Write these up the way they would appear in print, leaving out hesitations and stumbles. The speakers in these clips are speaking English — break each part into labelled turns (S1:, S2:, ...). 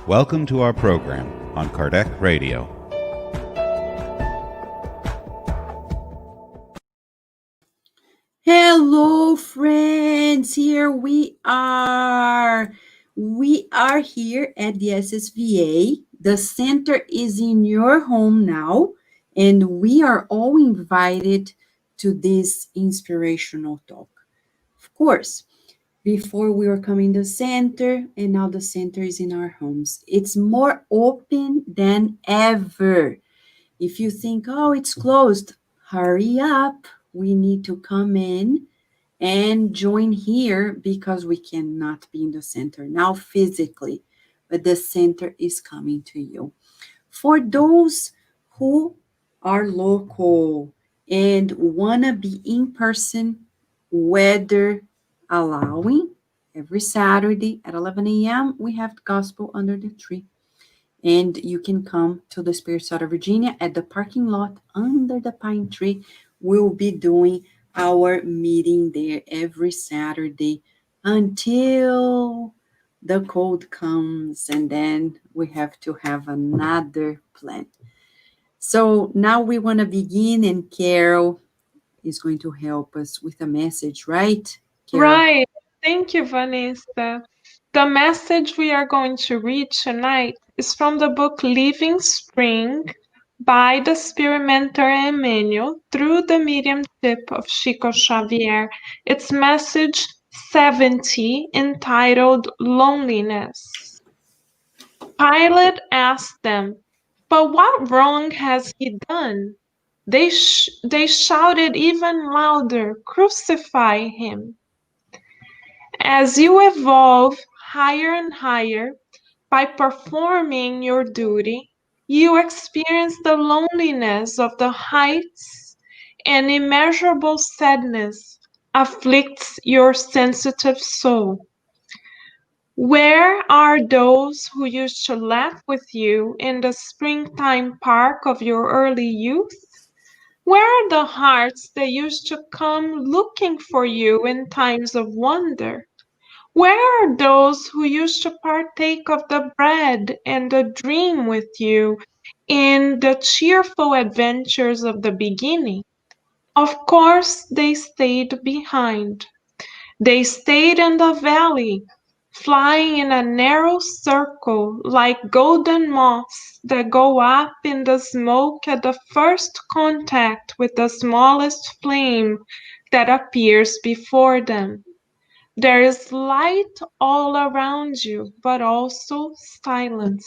S1: Welcome to our program on Kardec Radio.
S2: Hello, friends. Here we are. We are here at the SSVA. The center is in your home now, and we are all invited to this inspirational talk. Of course, before we were coming to the center, and now the center is in our homes. It's more open than ever. If you think, oh, it's closed, hurry up. We need to come in and join here because we cannot be in the center now physically, but the center is coming to you. For those who are local and want to be in person, weather allowing, every Saturday at 11 a.m., we have gospel under the tree. And you can come to the Spiritist of Virginia at the parking lot under the pine tree. We'll be doing our meeting there every Saturday until the cold comes, and then we have to have another plan. So now we want to begin, and Carol is going to help us with a message, right? Carol?
S3: Right. Thank you, Vanessa. The message we are going to read tonight is from the book Living Spring by the Spirit Mentor Emmanuel through the mediumship of Chico Xavier. It's message 70 entitled Loneliness. Pilate asked them, "But what wrong has he done?" They shouted even louder, "Crucify him!" As you evolve higher and higher by performing your duty, you experience the loneliness of the heights, and immeasurable sadness afflicts your sensitive soul. Where are those who used to laugh with you in the springtime park of your early youth? Where are the hearts that used to come looking for you in times of wonder? Where are those who used to partake of the bread and the dream with you in the cheerful adventures of the beginning? Of course, they stayed behind. They stayed in the valley, flying in a narrow circle like golden moths that go up in the smoke at the first contact with the smallest flame that appears before them. There is light all around you, but also silence.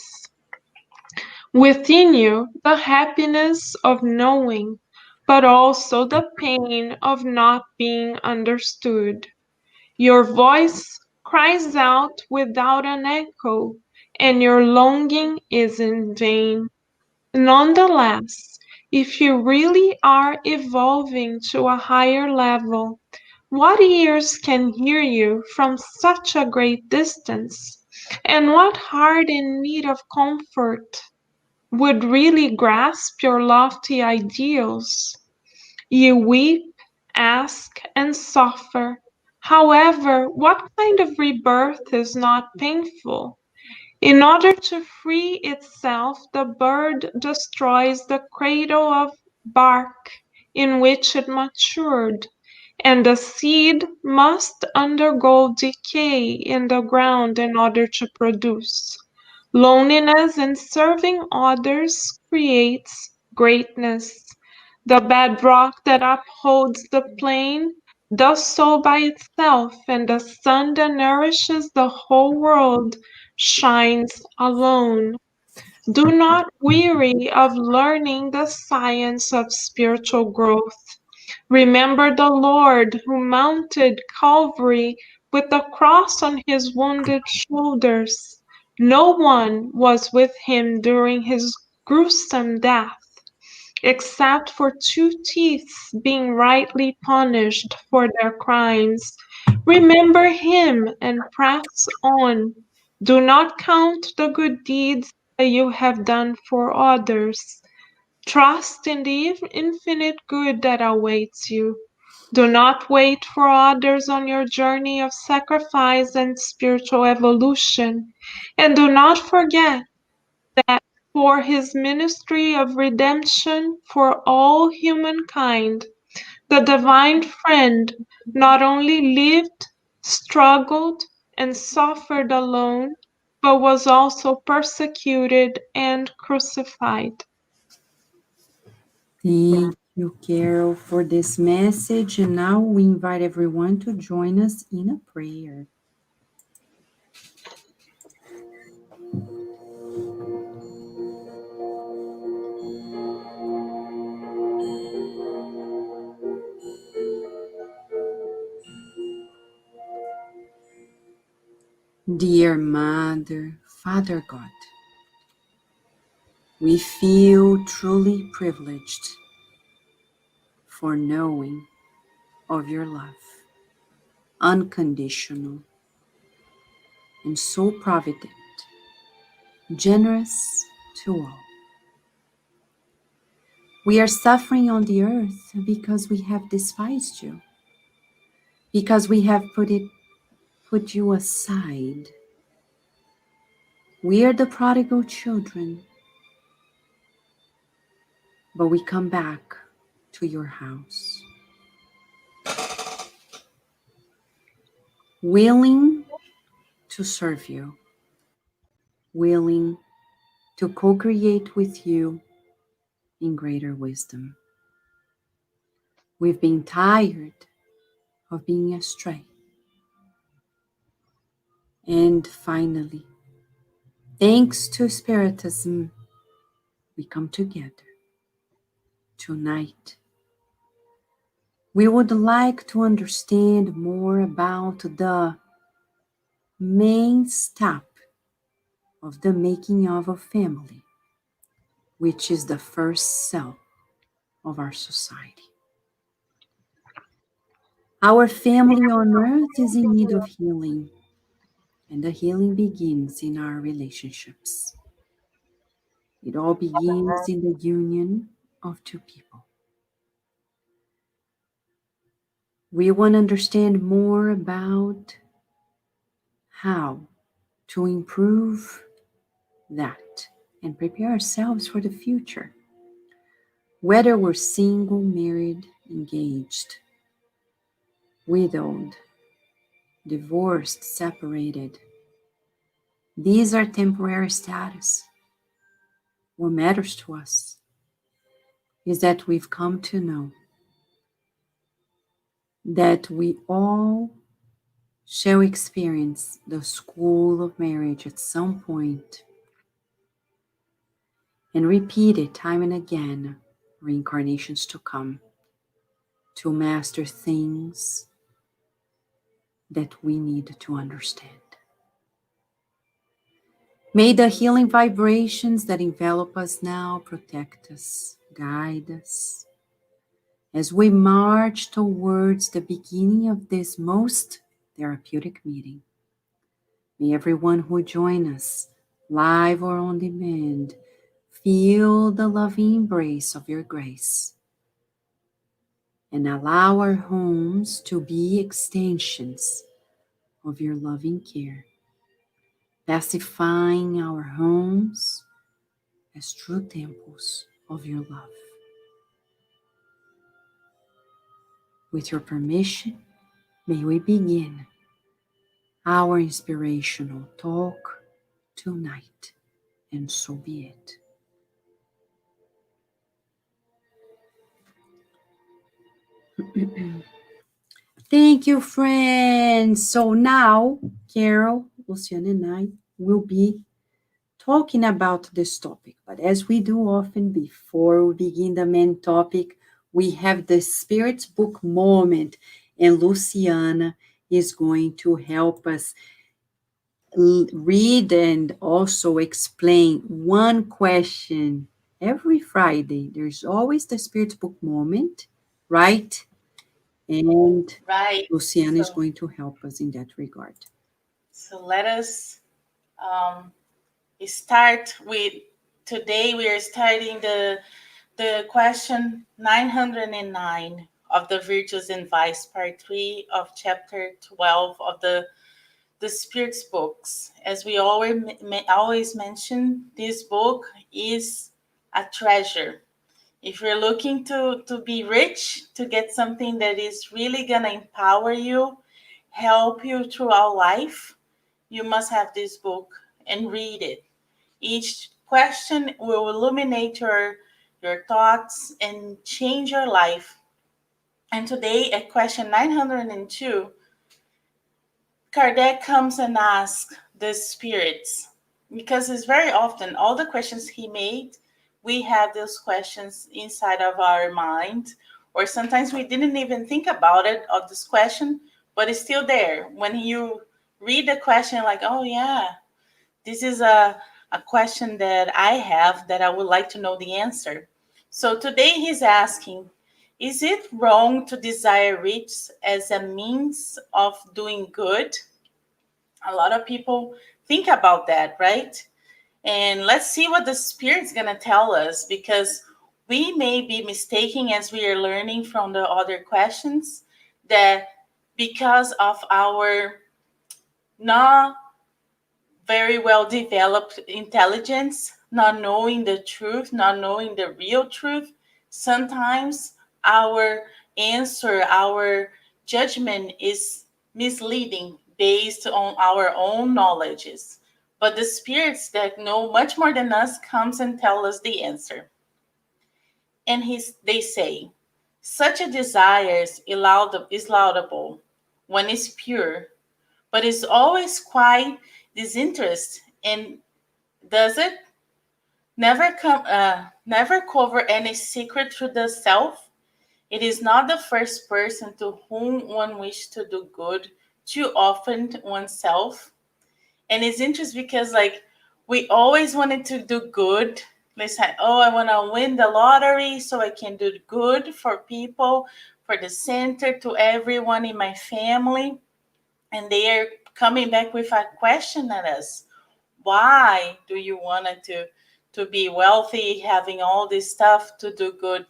S3: Within you, the happiness of knowing, but also the pain of not being understood. Your voice cries out without an echo, and your longing is in vain. Nonetheless, if you really are evolving to a higher level, what ears can hear you from such a great distance? And what heart in need of comfort would really grasp your lofty ideals? You weep, ask, and suffer. However, what kind of rebirth is not painful? In order to free itself, the bird destroys the cradle of bark in which it matured, and the seed must undergo decay in the ground in order to produce. Loneliness in serving others creates greatness. The bedrock that upholds the plain does so by itself, and the sun that nourishes the whole world shines alone. Do not weary of learning the science of spiritual growth. Remember the Lord who mounted Calvary with the cross on his wounded shoulders. No one was with him during his gruesome death, except for 2 teeth being rightly punished for their crimes. Remember him and press on. Do not count the good deeds that you have done for others. Trust in the infinite good that awaits you. Do not wait for others on your journey of sacrifice and spiritual evolution, and do not forget that for his ministry of redemption for all humankind, the Divine Friend not only lived, struggled, and suffered alone, but was also persecuted and crucified.
S2: Thank you, Carol, for this message. And now we invite everyone to join us in a prayer. Dear Mother, Father God, we feel truly privileged for knowing of your love, unconditional and so provident, generous to all. We are suffering on the earth because we have despised you, because we have put you aside. We are the prodigal children, but we come back to your house, willing to serve you, willing to co-create with you in greater wisdom. We've been tired of being astray. And finally, thanks to Spiritism, we come together tonight. We would like to understand more about the main step of the making of a family, which is the first cell of our society. Our family on earth is in need of healing, and the healing begins in our relationships. It all begins in the union of two people. We want to understand more about how to improve that and prepare ourselves for the future. Whether we're single, married, engaged, widowed, divorced, separated, these are temporary status. What matters to us is that we've come to know that we all shall experience the school of marriage at some point and repeat it time and again, reincarnations to come, to master things that we need to understand. May the healing vibrations that envelop us now protect us, guide us, as we march towards the beginning of this most therapeutic meeting. May everyone who join us, live or on demand, feel the loving embrace of your grace and allow our homes to be extensions of your loving care, pacifying our homes as true temples of your love. With your permission, may we begin our inspirational talk tonight, and so be it. Thank you, friends. So now, Carol, Luciana, and I will be talking about this topic. But as we do often before we begin the main topic, we have the Spirit's Book moment, and Luciana is going to help us read and also explain one question every Friday. There's always the Spirit's Book moment, right? And
S4: Right.
S2: Luciana is going to help us in that regard.
S4: So let us start with, today we are starting the question 909. of the Virtues and Vice, Part 3 of Chapter 12 of the Spirit's books. As we always mention, this book is a treasure. If you're looking to be rich, to get something that is really going to empower you, help you throughout life, you must have this book and read it. Each question will illuminate your thoughts and change your life. And today, at question 902, Kardec comes and asks the spirits, because it's very often all the questions he made, we have those questions inside of our mind, or sometimes we didn't even think about it, of this question, but it's still there. When you read the question, like, oh yeah, this is a question that I have that I would like to know the answer. So today he's asking, is it wrong to desire riches as a means of doing good? A lot of people think about that, right? And let's see what the Spirit's going to tell us, because we may be mistaken as we are learning from the other questions that because of our not very well developed intelligence, not knowing the truth, not knowing the real truth, sometimes our answer, our judgment is misleading based on our own knowledges. But the spirits that know much more than us comes and tell us the answer. And they say, such a desire is laudable when it's pure, but is always quite disinterested, and does it never cover any secret to the self. It is not the first person to whom one wishes to do good too often oneself. And it's interesting because like we always wanted to do good. Let's say, oh, I want to win the lottery so I can do good for people, for the center, to everyone in my family. And they are coming back with a question at us. Why do you want to be wealthy, having all this stuff to do good,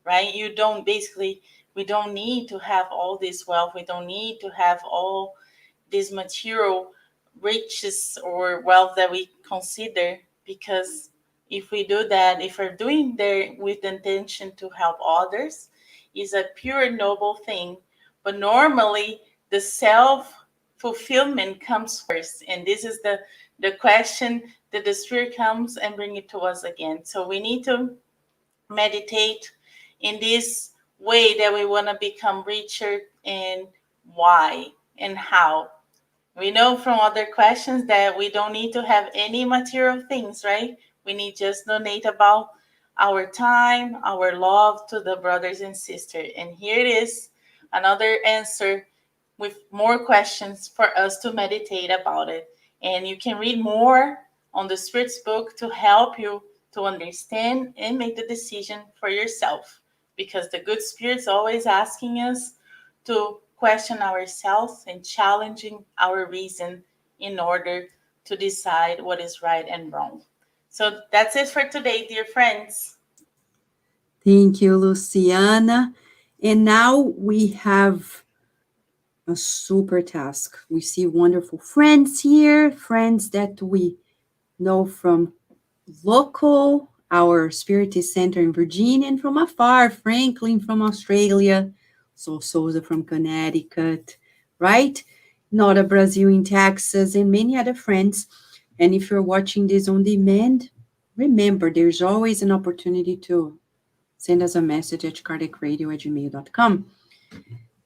S4: right? We don't need to have all this wealth. We don't need to have all this material riches or wealth that we consider, because if we do that, if we're doing there with the intention to help others, is a pure noble thing. But normally the self fulfillment comes first, and this is the question that the Spirit comes and bring it to us again. So we need to meditate in this way that we want to become richer, and why and how. We know from other questions that we don't need to have any material things, right? We need just donate about our time, our love to the brothers and sisters. And here it is, another answer with more questions for us to meditate about it. And you can read more on the Spirit's book to help you to understand and make the decision for yourself. Because the good Spirit's always asking us to question ourselves and challenging our reason in order to decide what is right and wrong. So that's it for today, dear friends.
S2: Thank you, Luciana. And now we have a super task. We see wonderful friends here, friends that we know from local, our Spiritist Center in Virginia, and from afar, Franklin from Australia, so Souza from Connecticut, right? Nora Brazil in Texas, and many other friends. And if you're watching this on demand, remember there's always an opportunity to send us a message at kardecradio@gmail.com.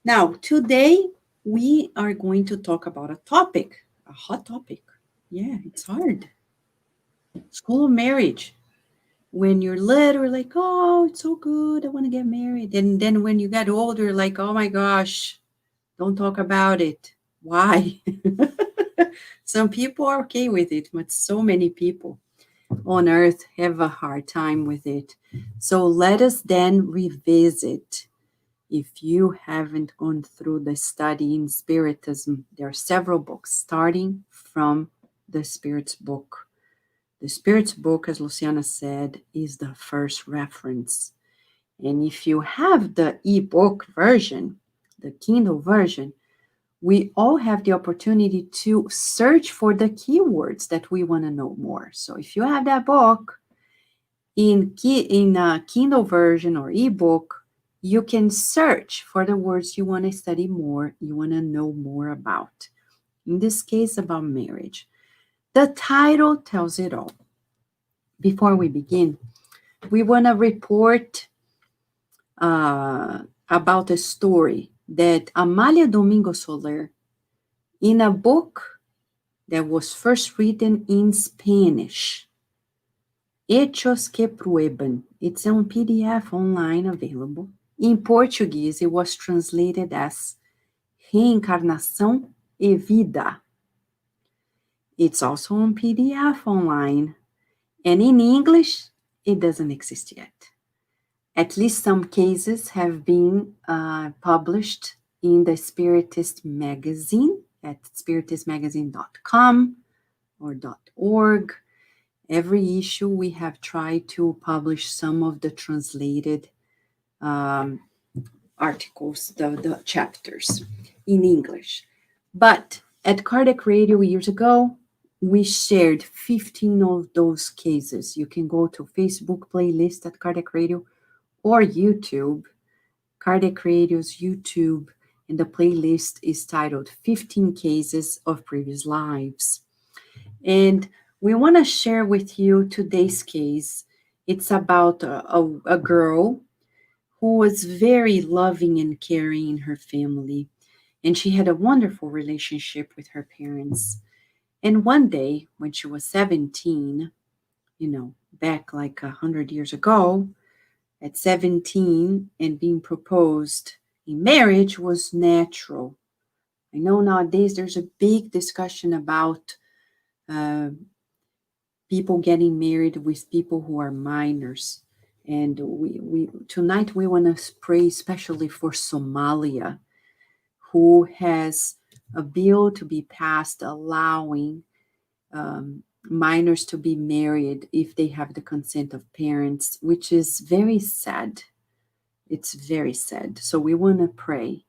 S2: Now, today we are going to talk about a topic, a hot topic. Yeah, it's hard. School of marriage. When you're little, like, oh, it's so good, I want to get married. And then when you get older, like, oh my gosh, don't talk about it. Why? Some people are okay with it, but so many people on earth have a hard time with it. So let us then revisit. If you haven't gone through the study in Spiritism, there are several books, starting from the Spirit's book. The Spirit's book, as Luciana said, is the first reference. And if you have the ebook version, the Kindle version, we all have the opportunity to search for the keywords that we want to know more. So if you have that book in a Kindle version or ebook, you can search for the words you want to study more, you want to know more about. In this case, about marriage. The title tells it all. Before we begin, we want to report about a story that Amália Domingo Soler, in a book that was first written in Spanish, Hechos que Prueban. It's on PDF online available. In Portuguese, it was translated as Reencarnação e Vida. It's also on PDF online. And in English, it doesn't exist yet. At least some cases have been published in the Spiritist magazine at spiritistmagazine.com or .org. Every issue we have tried to publish some of the translated articles, the chapters in English. But at Kardec Radio years ago, we shared 15 of those cases. You can go to Facebook playlist at Kardec Radio or YouTube, Kardec Radio's YouTube, and the playlist is titled 15 Cases of Previous Lives. And we want to share with you today's case. It's about a girl who was very loving and caring in her family, and she had a wonderful relationship with her parents. And one day, when she was 17, back like 100 years ago, at 17 and being proposed in marriage was natural. I know nowadays there's a big discussion about people getting married with people who are minors. And we tonight we want to pray especially for Somalia, who has a bill to be passed allowing minors to be married if they have the consent of parents, which is very sad. It's very sad. So we want to pray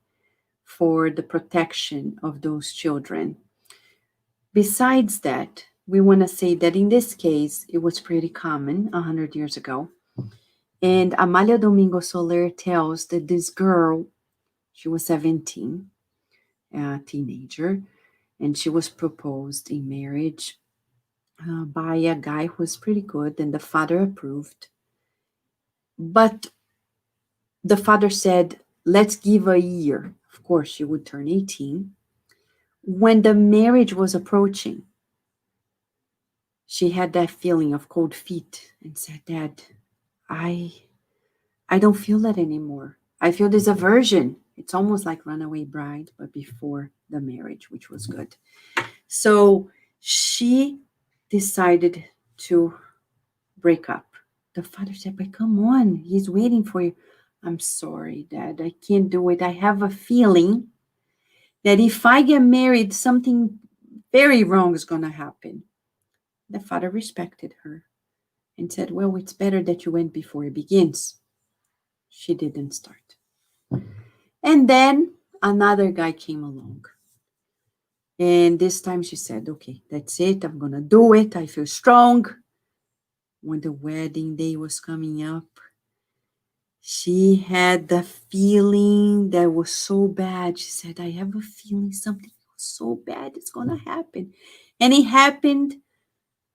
S2: for the protection of those children. Besides that, we want to say that in this case, it was pretty common 100 years ago. And Amália Domingo Soler tells that this girl, she was 17, a teenager, and she was proposed in marriage by a guy who was pretty good, and the father approved. But the father said, let's give a year. Of course, she would turn 18. When the marriage was approaching, she had that feeling of cold feet and said, Dad, I don't feel that anymore. I feel this aversion. It's almost like Runaway Bride, but before the marriage, which was good. So she decided to break up. The father said, but come on, he's waiting for you. I'm sorry, Dad, I can't do it. I have a feeling that if I get married, something very wrong is going to happen. The father respected her and said, well, it's better that you went before it begins. She didn't start. And then another guy came along. And this time she said, okay, that's it. I'm going to do it. I feel strong. When the wedding day was coming up, she had the feeling that was so bad. She said, I have a feeling something so bad is going to happen. And it happened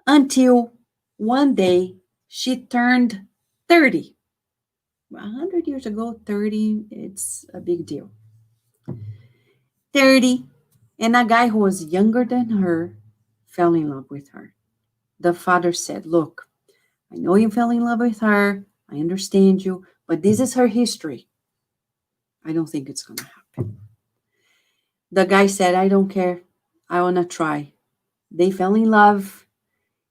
S2: until one day she turned 30. 100 years ago, 30, it's a big deal. 30, and a guy who was younger than her fell in love with her. The father said, look, I know you fell in love with her. I understand you, but this is her history. I don't think it's going to happen. The guy said, I don't care. I want to try. They fell in love.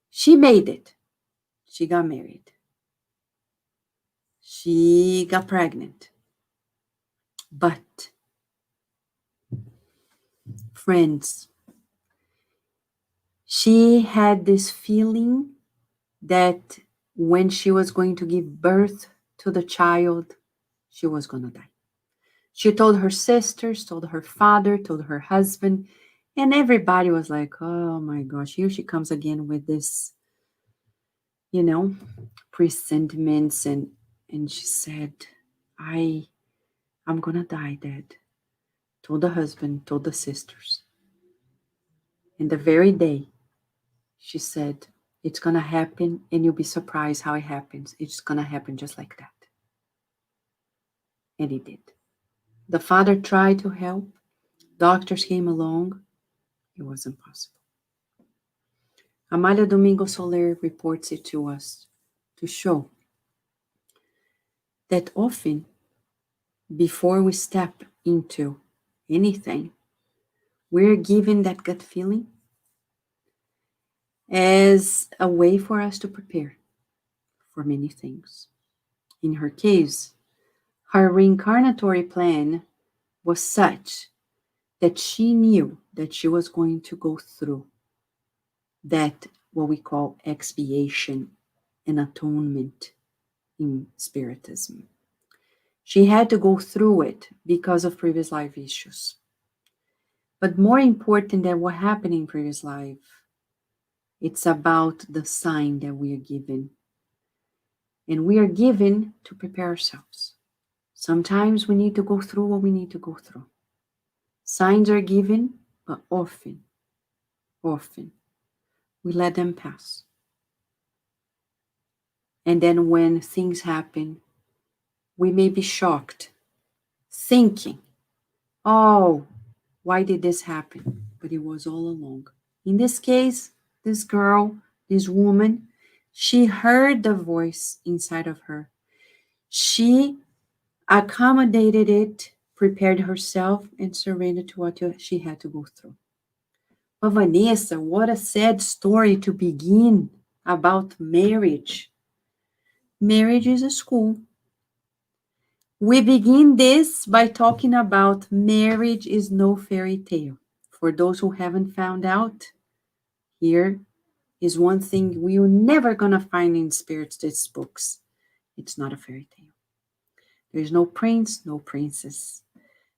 S2: She made it. She got married. She got pregnant. But, friends, she had this feeling that when she was going to give birth to the child, she was going to die. She told her sisters, told her father, told her husband, and everybody was like, oh my gosh, here she comes again with this, you know, presentiments. And she said, I'm going to die, Dad. Told the husband, told the sisters. And the very day, she said, it's going to happen, and you'll be surprised how it happens. It's going to happen just like that. And it did. The father tried to help. Doctors came along. It wasn't possible. Amália Domingo Soler reports it to us to show that often, before we step into anything, we're given that gut feeling as a way for us to prepare for many things. In her case, her reincarnatory plan was such that she knew that she was going to go through that, what we call expiation and atonement in Spiritism. She had to go through it because of previous life issues. But more important than what happened in previous life, it's about the sign that we are given. And we are given to prepare ourselves. Sometimes we need to go through what we need to go through. Signs are given, but often, we let them pass. And then when things happen, we may be shocked, thinking, oh, why did this happen? But it was all along. In this case, this girl, this woman, she heard the voice inside of her. She accommodated it, prepared herself, and surrendered to what she had to go through. But Vanessa, what a sad story to begin about marriage. Marriage is a school. We begin this by talking about marriage is no fairy tale. For those who haven't found out, here is one thing we're never going to find in Spiritist books. It's not a fairy tale. There's no prince, no princess.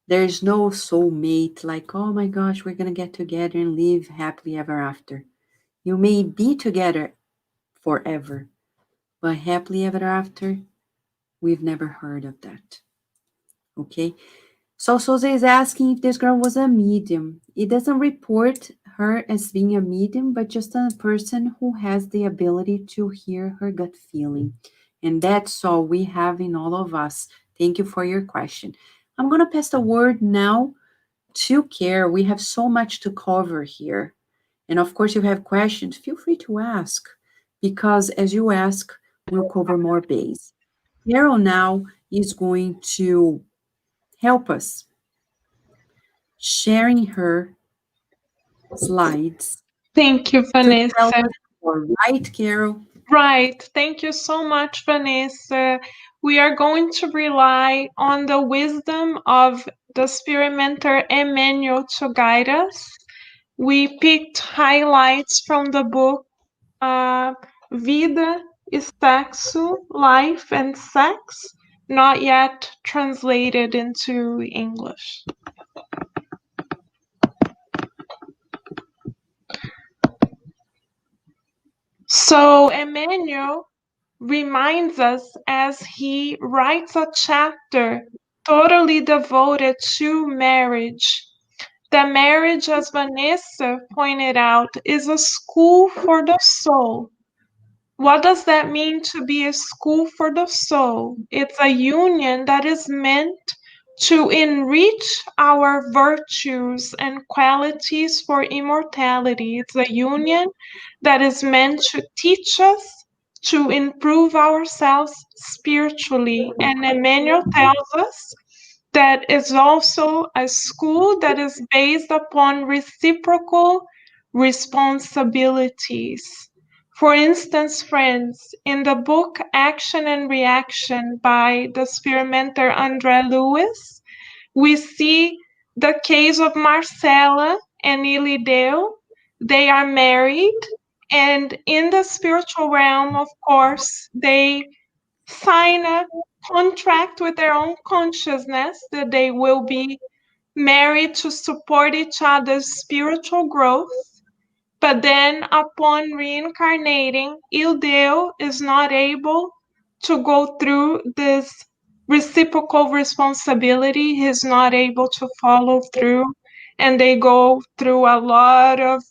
S2: There's no soulmate like, oh my gosh, we're going to get together and live happily ever after. You may be together forever, but happily ever after, we've never heard of that. Okay? So Soze is asking if this girl was a medium. It doesn't report her as being a medium, but just a person who has the ability to hear her gut feeling. And that's all we have in all of us. Thank you for your question. I'm going to pass the word now to Care. We have so much to cover here. And of course, if you have questions, feel free to ask, because as you ask, we'll cover more base. Carol now is going to help us sharing her slides
S3: Thank you,
S2: to tell
S3: Vanessa.
S2: us more. Right, Carol?
S3: Right. Thank you so much, Vanessa. We are going to rely on the wisdom of the Spirit Mentor Emmanuel to guide us. We picked highlights from the book Vida e Sexo, Life and Sex, not yet translated into English. So Emmanuel reminds us as he writes a chapter totally devoted to marriage. The marriage, as Vanessa pointed out, is a school for the soul. What does that mean to be a school for the soul? It's a union that is meant to enrich our virtues and qualities for immortality. It's a union that is meant to teach us to improve ourselves spiritually. And Emmanuel tells us that is also a school that is based upon reciprocal responsibilities. For instance, friends, in the book Action and Reaction by the Spirit Mentor André Lewis, we see the case of Marcela and Ilideo. They are married, and in the spiritual realm, of course, they sign contract with their own consciousness that they will be married to support each other's spiritual growth. But then, upon reincarnating, Ildeo is not able to go through this reciprocal responsibility. He's not able to follow through, and they go through a lot of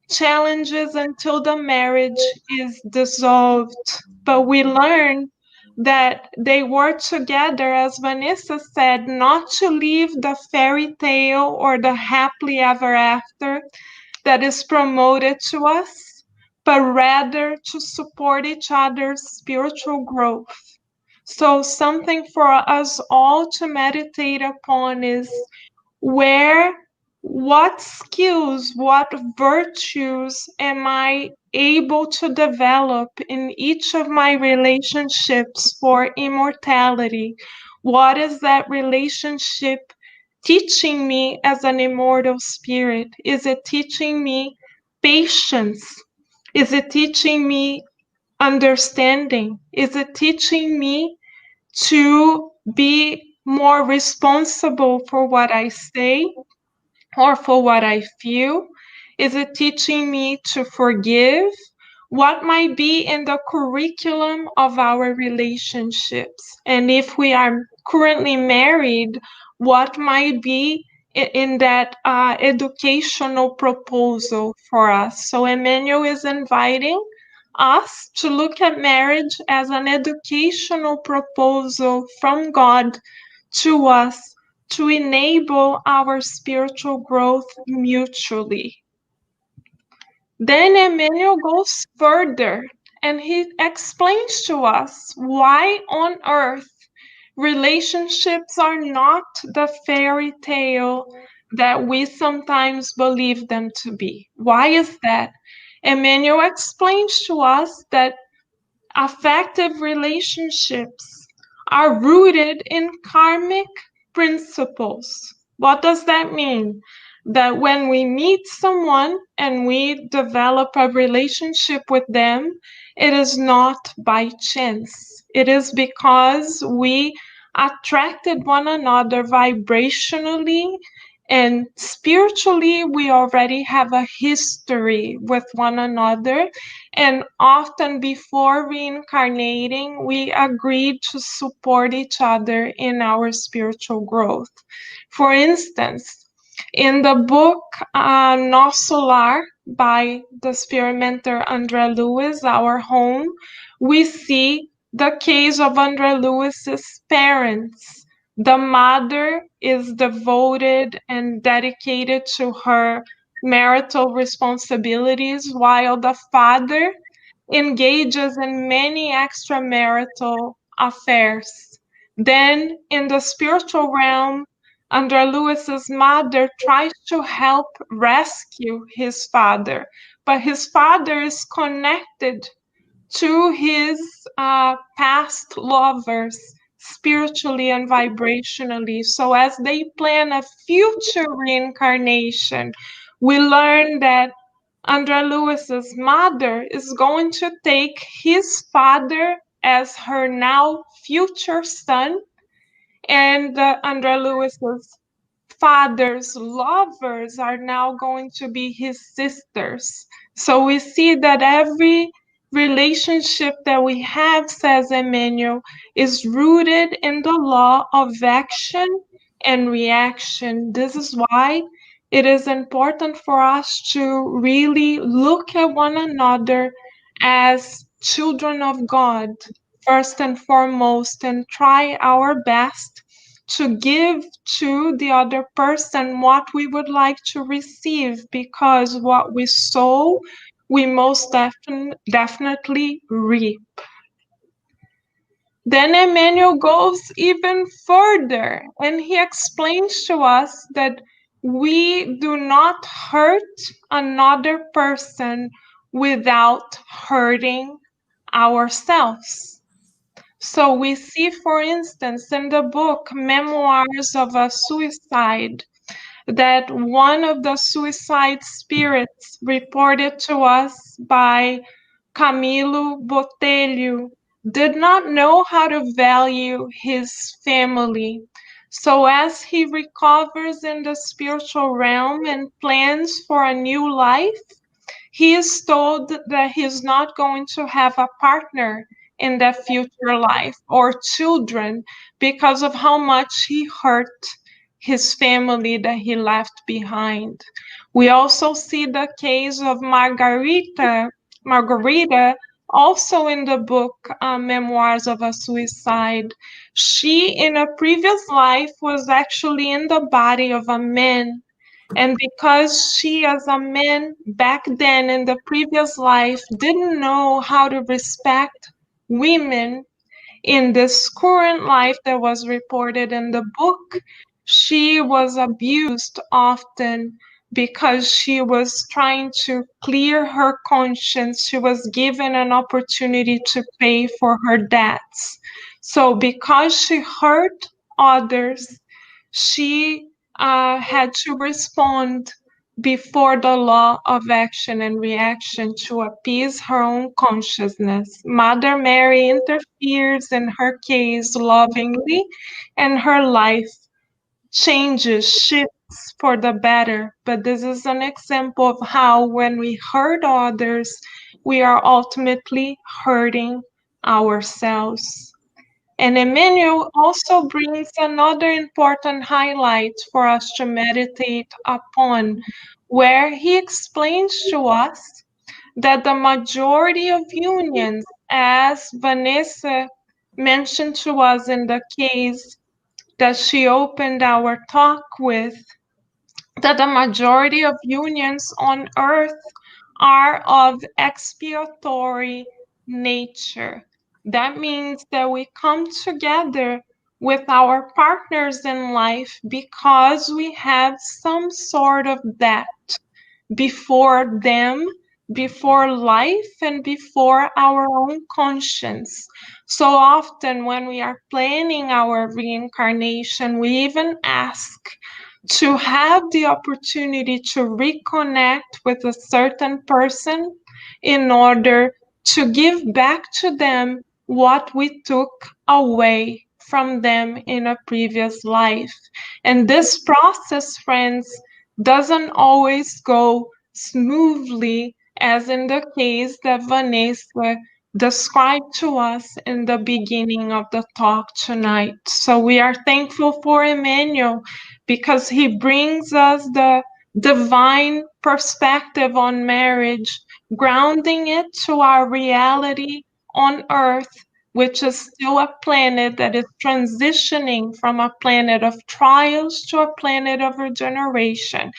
S3: challenges until the marriage is dissolved. But we learn that they were together, as Vanessa said, not to leave the fairy tale or the happily ever after that is promoted to us, but rather to support each other's spiritual growth. So, something for us all to meditate upon is where, what skills, what virtues am I able to develop in each of my relationships for immortality? What is that relationship teaching me as an immortal spirit? Is it teaching me patience? Is it teaching me understanding? Is it teaching me to be more responsible for what I say or for what I feel? Is it teaching me to forgive? What might be in the curriculum of our relationships? And if we are currently married, what might be in that educational proposal for us? So Emmanuel is inviting us to look at marriage as an educational proposal from God to us to enable our spiritual growth mutually. Then Emmanuel goes further and he explains to us why on earth relationships are not the fairy tale that we sometimes believe them to be. Why is that? Emmanuel explains to us that affective relationships are rooted in karmic principles. What does that mean? That when we meet someone and we develop a relationship with them, it is not by chance. It is because we attracted one another vibrationally and spiritually. We already have a history with one another, and often before reincarnating, we agreed to support each other in our spiritual growth. For instance, in the book Nosso Lar by the spirit mentor André Luiz, Our Home, we see the case of André Luiz's parents. The mother is devoted and dedicated to her marital responsibilities, while the father engages in many extramarital affairs. Then, in the spiritual realm, André Luiz's mother tries to help rescue his father, but his father is connected to his past lovers spiritually and vibrationally. So as they plan a future reincarnation, we learn that André Luiz's mother is going to take his father as her now future son, and André Luiz's father's lovers are now going to be his sisters. So we see that every relationship that we have, says Emmanuel, is rooted in the law of action and reaction. This is why it is important for us to really look at one another as children of God, first and foremost, and try our best to give to the other person what we would like to receive, because what we sow, we most definitely reap. Then Emmanuel goes even further and he explains to us that we do not hurt another person without hurting ourselves. So we see, for instance, in the book Memoirs of a Suicide, that one of the suicide spirits reported to us by Camilo Botelho, did not know how to value his family. So, as he recovers in the spiritual realm and plans for a new life, he is told that he's not going to have a partner in the future life or children because of how much he hurt his family that he left behind. We also see the case of Margarita, also in the book Memoirs of a Suicide. She, in a previous life, was actually in the body of a man, and because she, as a man back then in the previous life, didn't know how to respect women in this current life that was reported in the book, she was abused often because she was trying to clear her conscience. She was given an opportunity to pay for her debts. So, because she hurt others, she had to respond before the law of action and reaction to appease her own consciousness. Mother Mary interferes in her case lovingly, and her life changes, shifts for the better. But this is an example of how, when we hurt others, we are ultimately hurting ourselves. And Emmanuel also brings another important highlight for us to meditate upon, where he explains to us that the majority of unions, as Vanessa mentioned to us in the case that she opened our talk with, that the majority of unions on earth are of expiatory nature. That means that we come together with our partners in life because we have some sort of debt before them, before life, and before our own conscience. So often, when we are planning our reincarnation, we even ask to have the opportunity to reconnect with a certain person in order to give back to them what we took away from them in a previous life. And this process, friends, doesn't always go smoothly, as in the case that Vanessa described to us in the beginning of the talk tonight. So we are thankful for Emmanuel because he brings us the divine perspective on marriage, grounding it to our reality on earth, which is still a planet that is transitioning from a planet of trials to a planet of regeneration.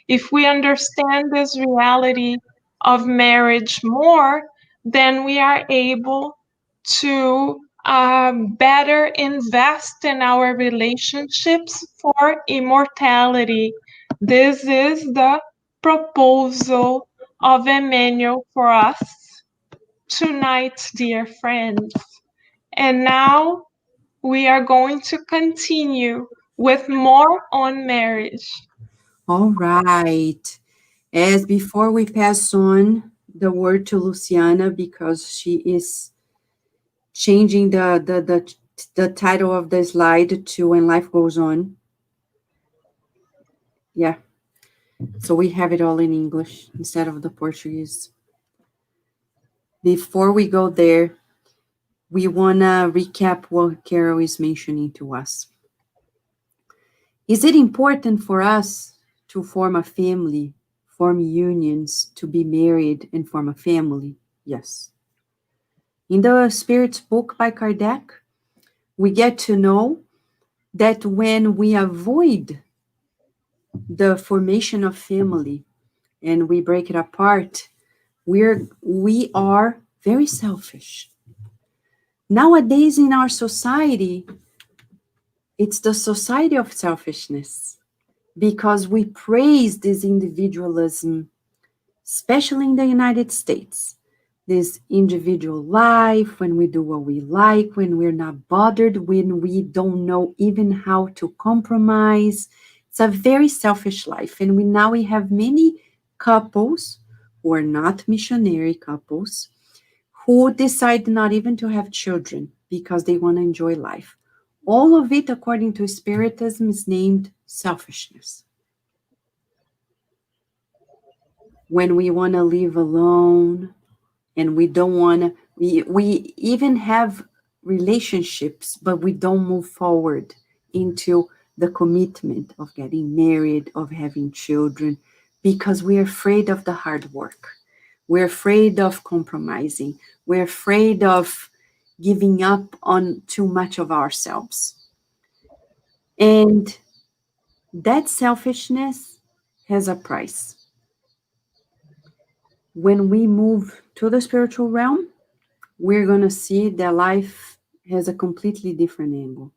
S3: If we understand this reality of marriage more, then we are able to better invest in our relationships for immortality. This is the proposal of Emmanuel for us tonight, dear friends. And now we are going to continue with more on marriage.
S2: All right. As before we pass on the word to Luciana, because she is changing the title of the slide to When Life Goes On. Yeah. So we have it all in English instead of the Portuguese. Before we go there, we want to recap what Carol is mentioning to us. Is it important for us to form a family, form unions, to be married and form a family? Yes. In the Spirit's book by Kardec, we get to know that when we avoid the formation of family and we break it apart, we are very selfish. Nowadays in our society, it's the society of selfishness, because we praise this individualism, especially in the United States. This individual life, when we do what we like, when we're not bothered, when we don't know even how to compromise. It's a very selfish life. And now we have many couples who are not missionary couples who decide not even to have children because they want to enjoy life. All of it, according to Spiritism, is named selfishness. When we want to live alone and we don't want to, we even have relationships, but we don't move forward into the commitment of getting married, of having children, because we're afraid of the hard work. We're afraid of compromising. We're afraid of giving up on too much of ourselves. And that selfishness has a price. When we move to the spiritual realm, we're going to see that life has a completely different angle.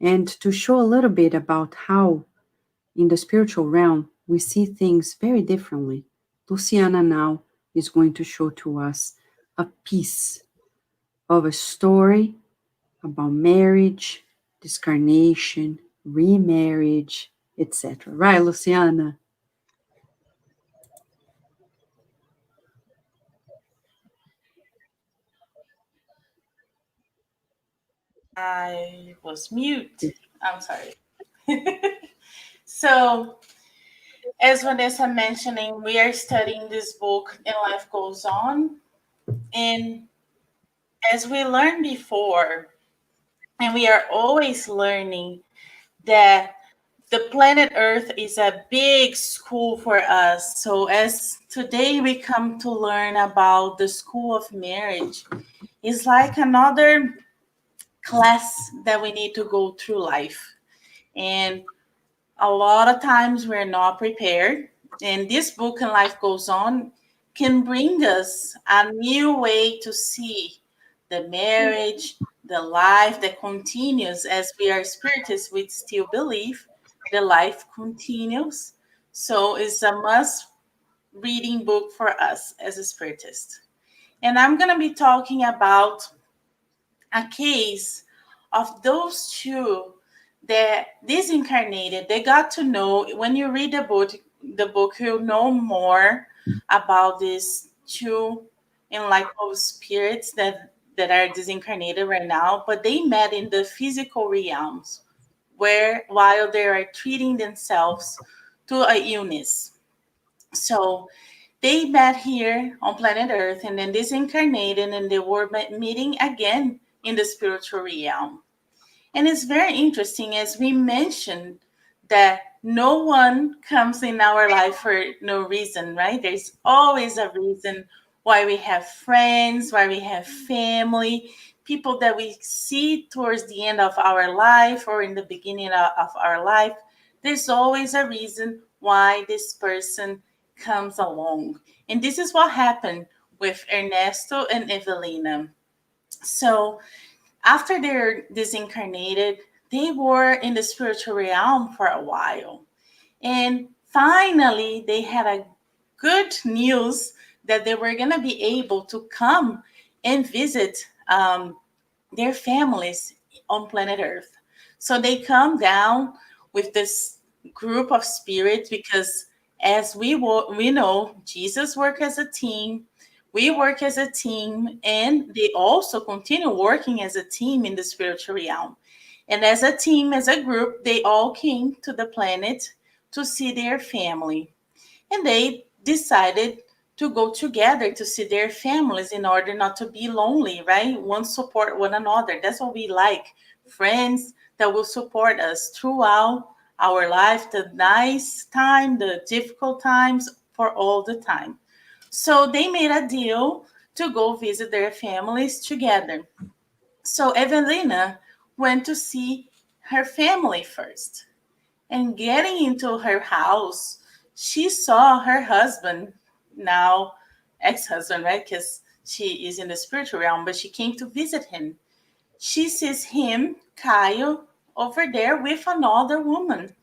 S2: And to show a little bit about how in the spiritual realm we see things very differently, Luciana now is going to show to us a piece of a story about marriage, discarnation, remarriage, etc. Right, Luciana?
S4: I was mute. I'm sorry. So, as Vanessa mentioning, we are studying this book and life goes on. And as we learned before, and we are always learning that the planet Earth is a big school for us. So as today we come to learn about the school of marriage, it's like another class that we need to go through life. And a lot of times we're not prepared. And this book and life goes on can bring us a new way to see the marriage, the life that continues. As we are spiritists, we still believe the life continues. So it's a must reading book for us as a spiritist. And I'm going to be talking about a case of those two that disincarnated. They got to know, when you read the book you'll know more about these two enlightened spirits that are disincarnated right now, but they met in the physical realms where while they are treating themselves to a illness. So they met here on planet Earth and then disincarnated, and they were meeting again in the spiritual realm. And it's very interesting, as we mentioned, that no one comes in our life for no reason, right? There's always a reason why we have friends, why we have family, people that we see towards the end of our life or in the beginning of our life. There's always a reason why this person comes along. And this is what happened with Ernesto and Evelina. So after they're disincarnated, they were in the spiritual realm for a while. And finally, they had a good news that they were going to be able to come and visit their families on planet Earth. So they come down with this group of spirits because, as we know, Jesus worked as a team. We work as a team, and they also continue working as a team in the spiritual realm. And as a team, as a group, they all came to the planet to see their family. And they decided to go together to see their families in order not to be lonely, right? One support one another. That's what we like. Friends that will support us throughout our life, the nice time, the difficult times, for all the time. So they made a deal to go visit their families together. So Evelina went to see her family first. And getting into her house, she saw her husband, now ex-husband, right? Because she is in the spiritual realm, but she came to visit him. She sees him, Kyle, over there with another woman.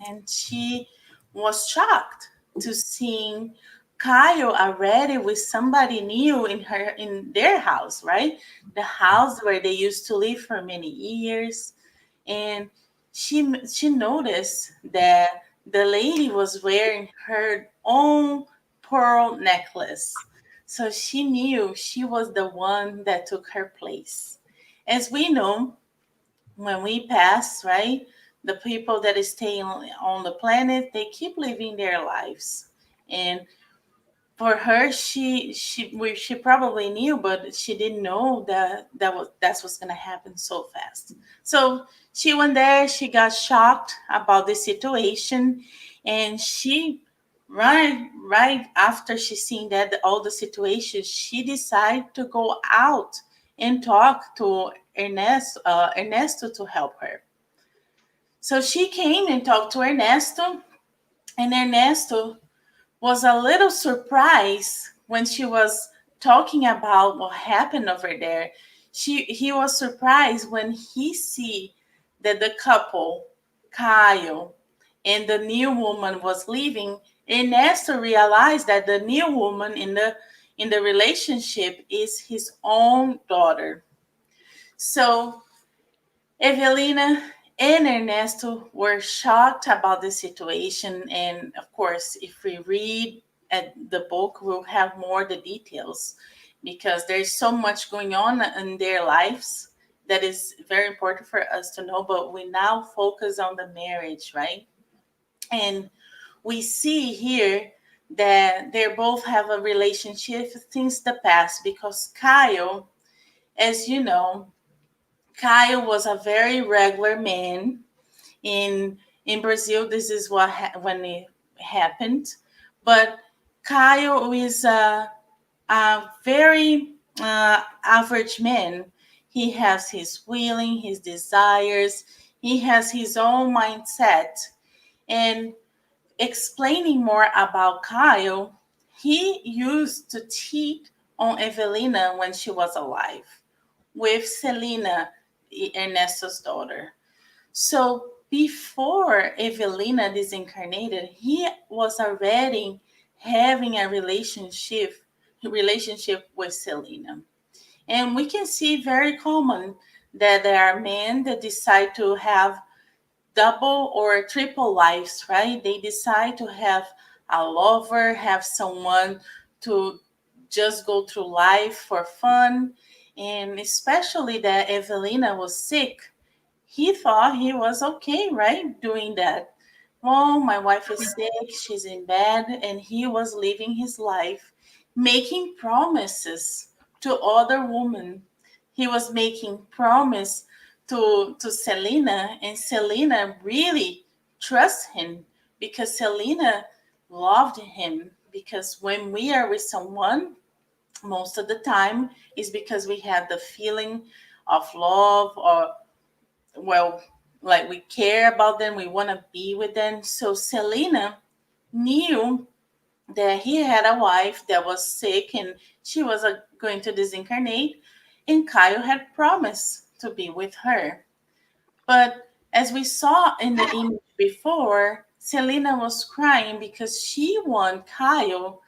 S4: And she was shocked to seeing Kyle already with somebody new in their house, right? The house where they used to live for many years. And she noticed that the lady was wearing her own pearl necklace. So she knew she was the one that took her place. As we know, when we pass, right, the people that is staying on the planet, they keep living their lives. And for her, she probably knew, but she didn't know that's what's gonna happen so fast. So she went there. She got shocked about the situation, and she right after she seen that all the situations, she decided to go out and talk to Ernesto to help her. So she came and talked to Ernesto, and Ernesto was a little surprised when she was talking about what happened over there. He was surprised when he see that the couple, Kyle, and the new woman was leaving. Ernesto realized that the new woman in the relationship is his own daughter. So Evelina and Ernesto were shocked about the situation. And of course, if we read at the book, we'll have more the details because there's so much going on in their lives that is very important for us to know. But we now focus on the marriage, right? And we see here that they both have a relationship since the past because Kyle, as you know, Kyle was a very regular man. In Brazil, this is when it happened. But Kyle is a very average man. He has his willing, his desires. He has his own mindset. And explaining more about Kyle, he used to cheat on Evelina when she was alive with Selena, Ernesto's daughter. So before Evelina disincarnated, he was already having a relationship with Selena. And we can see very common that there are men that decide to have double or triple lives, right? They decide to have a lover, have someone to just go through life for fun. And especially that Evelina was sick, he thought he was okay, right? Doing that. Oh, my wife is sick, she's in bed, and he was living his life, making promises to other women. He was making promise to Selena, and Selena really trusts him because Selena loved him. Because when we are with someone, most of the time is because we have the feeling of love or well, like we care about them, we want to be with them. So Selena knew that he had a wife that was sick and she was going to disincarnate, and Kyle had promised to be with her. But as we saw in the image before, Selena was crying because she wanted Kyle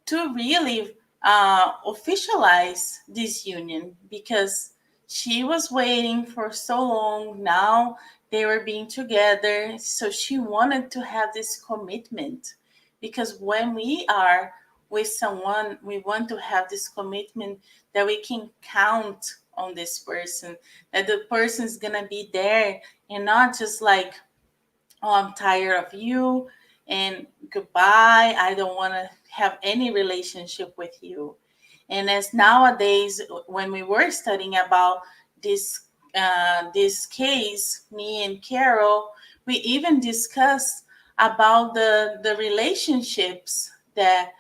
S4: to really officialize this union because she was waiting for so long. Now they were being together. So she wanted to have this commitment because when we are with someone, we want to have this commitment that we can count on this person, that the person is going to be there and not just like, oh, I'm tired of you and goodbye. I don't want to have any relationship with you. And as nowadays, when we were studying about this case, me and Carol, we even discussed about the relationships that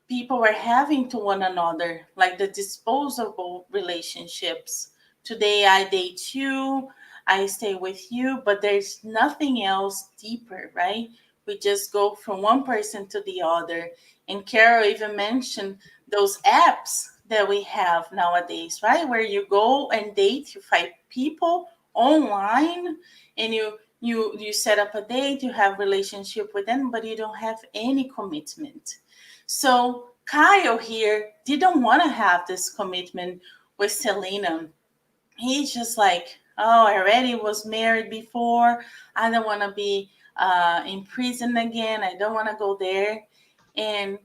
S4: people were having to one another, like the disposable relationships. Today I date you, I stay with you, but there's nothing else deeper, right? We just go from one person to the other. And Carol even mentioned those apps that we have nowadays, right? Where you go and date, you find people online and you set up a date, you have relationship with them, but you don't have any commitment. So Kyle here didn't want to have this commitment with Selena. He's just like, oh, I already was married before. I don't want to be in prison again. I don't want to go there. And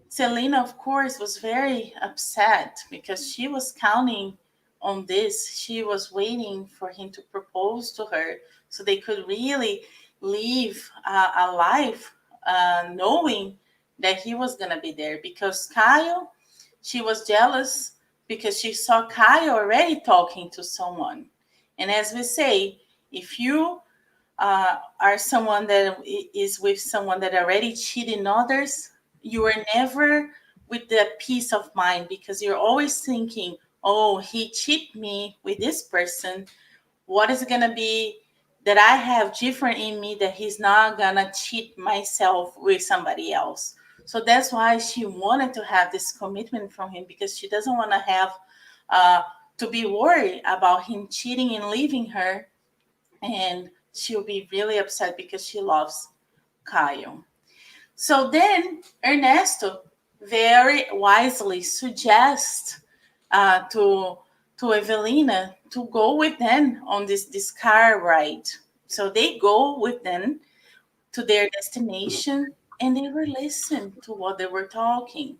S4: Selena, of course, was very upset because she was counting on this. She was waiting for him to propose to her so they could really live a life knowing that he was going to be there. Because Kyle, she was jealous because she saw Kyle already talking to someone. And as we say, if you are someone that is with someone that already cheating others, you are never with the peace of mind because you're always thinking, oh, he cheated me with this person. What is it going to be that I have different in me that he's not going to cheat myself with somebody else? So that's why she wanted to have this commitment from him, because she doesn't want to have uh, to be worried about him cheating and leaving her, and she'll be really upset because she loves Kyle. So then Ernesto very wisely suggests to Evelina to go with them on this car ride. So they go with them to their destination, and they were listening to what they were talking.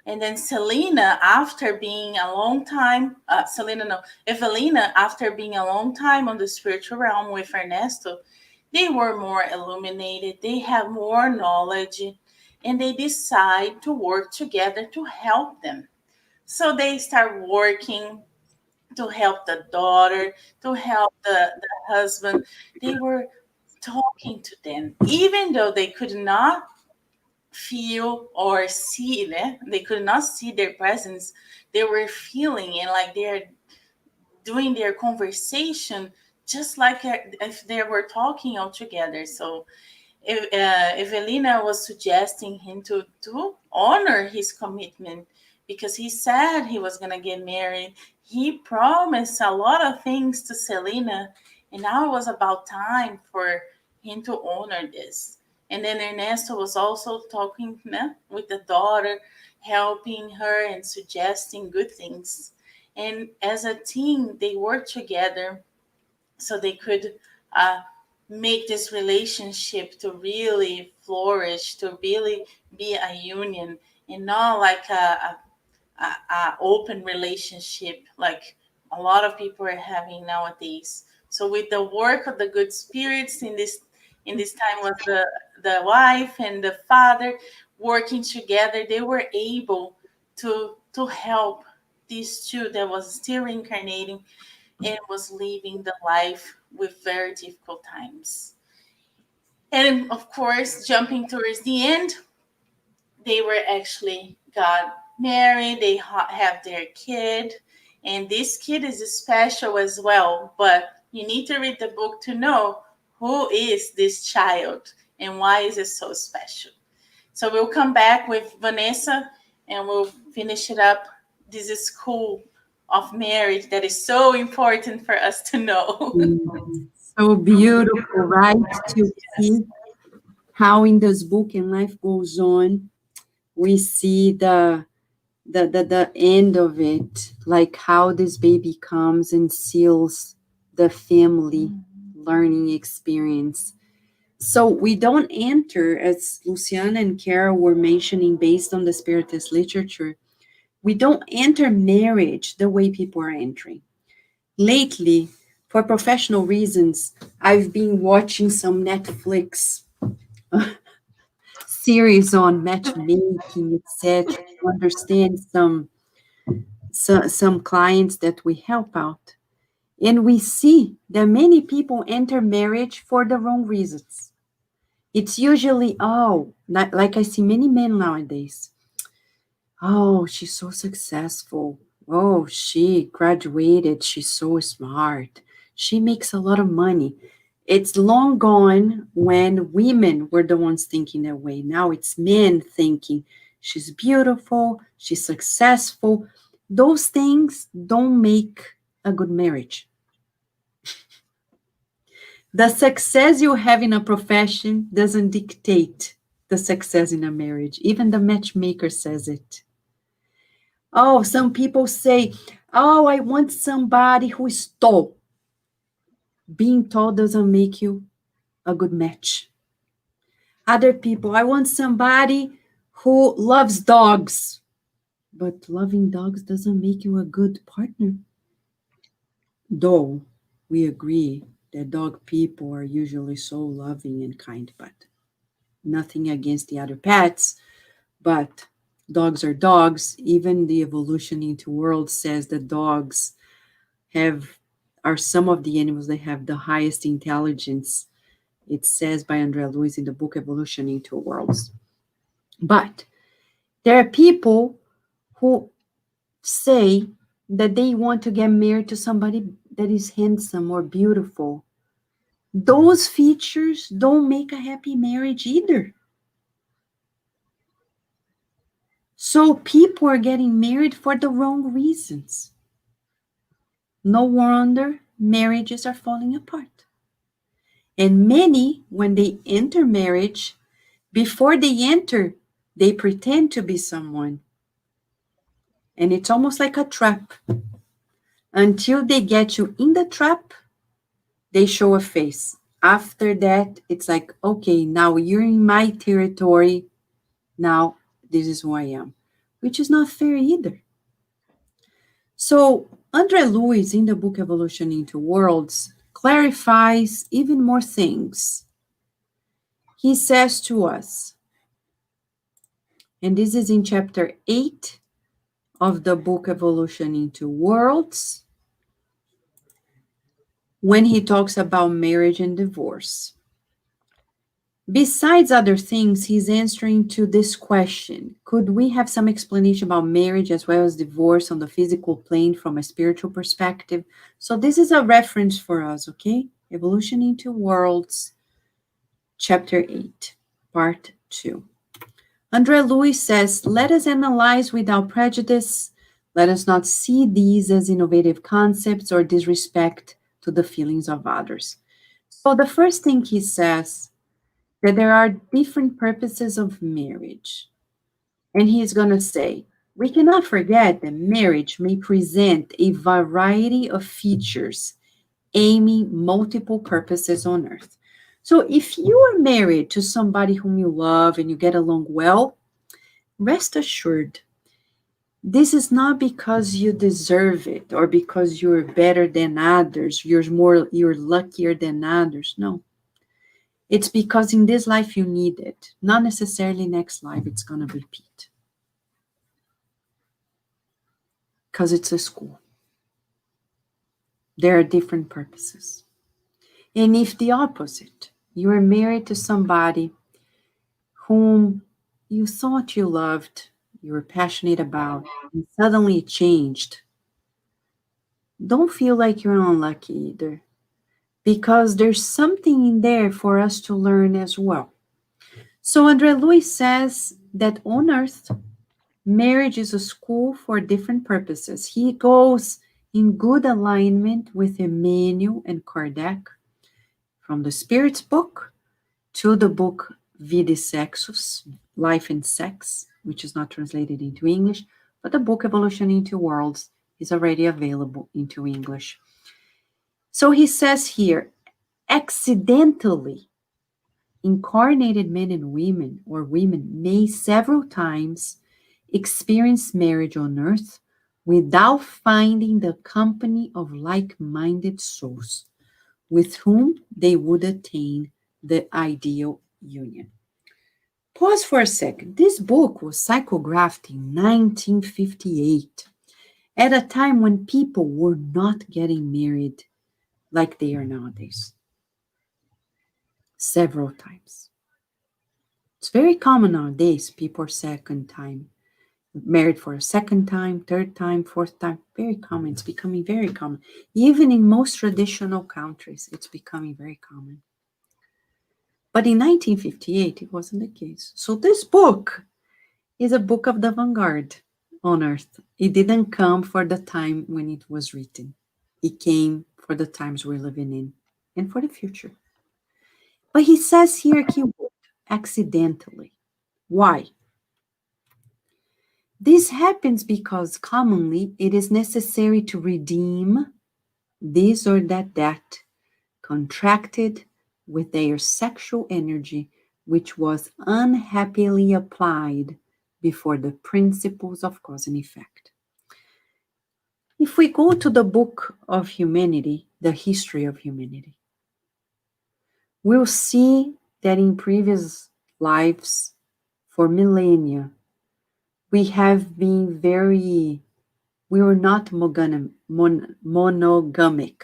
S4: And then Selena, after being a long time, Evelina, after being a long time on the spiritual realm with Ernesto, they were more illuminated, they have more knowledge, and they decide to work together to help them. So they start working to help the daughter, to help the husband. They were talking to them, even though they could not feel or see them, they could not see their presence. They were feeling and like they're doing their conversation just like if they were talking all together. So Evelina was suggesting him to honor his commitment, because he said he was going to get married. He promised a lot of things to Selena, and now it was about time for him to honor this. And then Ernesto was also talking with the daughter, helping her and suggesting good things. And as a team, they worked together so they could uh, make this relationship to really flourish, to really be a union, and not like a open relationship like a lot of people are having nowadays. So with the work of the good spirits in this time was the wife and the father working together, they were able to help these two that was still reincarnating and was living the life with very difficult times. And of course, jumping towards the end, they were actually got married. They have their kid, and this kid is special as well. But you need to read the book to know who is this child and why is it so special. So we'll come back with Vanessa, and we'll finish it up. This is school of marriage that is so important for us to know.
S2: So beautiful, right? To see how in this book and life goes on, we see the end of it, like how this baby comes and seals the family learning experience. So we don't enter, as Luciana and Carol were mentioning, based on the Spiritist literature, we don't enter marriage the way people are entering. Lately, for professional reasons, I've been watching some Netflix series on matchmaking, etc., to understand some clients that we help out. And we see that many people enter marriage for the wrong reasons. It's usually, oh, like I see many men nowadays. Oh, she's so successful. Oh, she graduated. She's so smart. She makes a lot of money. It's long gone when women were the ones thinking that way. Now it's men thinking she's beautiful, she's successful. Those things don't make a good marriage. The success you have in a profession doesn't dictate the success in a marriage. Even the matchmaker says it. Oh, some people say, oh, I want somebody who is tall. Being tall doesn't make you a good match. Other people, I want somebody who loves dogs, but loving dogs doesn't make you a good partner. Though we agree that dog people are usually so loving and kind, but nothing against the other pets, but dogs are dogs. Even the evolution into world says that dogs have are some of the animals that have the highest intelligence. It says by Andrea Luiz in the book Evolution into Worlds. But there are people who say that they want to get married to somebody that is handsome or beautiful. Those features don't make a happy marriage either. So people are getting married for the wrong reasons. No wonder marriages are falling apart. And many, when they enter marriage, before they enter, they pretend to be someone. And it's almost like a trap. Until they get you in the trap, they show a face. After that, it's like, okay, now you're in my territory. Now, this is who I am, which is not fair either. So, Andre Luiz, in the book Evolution into Worlds, clarifies even more things. He says to us, and this is in chapter 8 of the book Evolution into Worlds, when he talks about marriage and divorce. Besides other things, he's answering to this question. Could we have some explanation about marriage as well as divorce on the physical plane from a spiritual perspective? So this is a reference for us, okay? Evolution into Worlds, chapter 8, part 2. Andre Luiz says, let us analyze without prejudice. Let us not see these as innovative concepts or disrespect to the feelings of others. So the first thing he says, that there are different purposes of marriage. And he's going to say, we cannot forget that marriage may present a variety of features aiming multiple purposes on earth. So if you are married to somebody whom you love and you get along well, rest assured, this is not because you deserve it or because you're better than others, you're luckier than others. No. It's because in this life you need it. Not necessarily next life it's going to repeat. Because it's a school. There are different purposes. And if the opposite, you are married to somebody whom you thought you loved, you were passionate about, and suddenly it changed, don't feel like you're unlucky either. Because there's something in there for us to learn as well. So Andre Luiz says that on earth, marriage is a school for different purposes. He goes in good alignment with Emmanuel and Kardec, from the Spirit's book to the book Vida e Sexus, Life and Sex, which is not translated into English, but the book Evolution into Worlds is already available into English. So he says here, accidentally, incarnated men and women, or women, may several times experience marriage on earth without finding the company of like-minded souls with whom they would attain the ideal union. Pause for a second. This book was psychographed in 1958, at a time when people were not getting married like they are nowadays. Several times. It's very common nowadays, people are second time, married for a second time, third time, fourth time, very common. It's becoming very common. Even in most traditional countries, it's becoming very common. But in 1958, it wasn't the case. So this book is a book of the vanguard on earth. It didn't come for the time when it was written. It came for the times we're living in and for the future. But he says here, keyword, accidentally. Why? This happens because commonly it is necessary to redeem this or that debt contracted with their sexual energy, which was unhappily applied before the principles of cause and effect. If we go to the book of humanity, the history of humanity, we'll see that in previous lives, for millennia, we were not monogamic.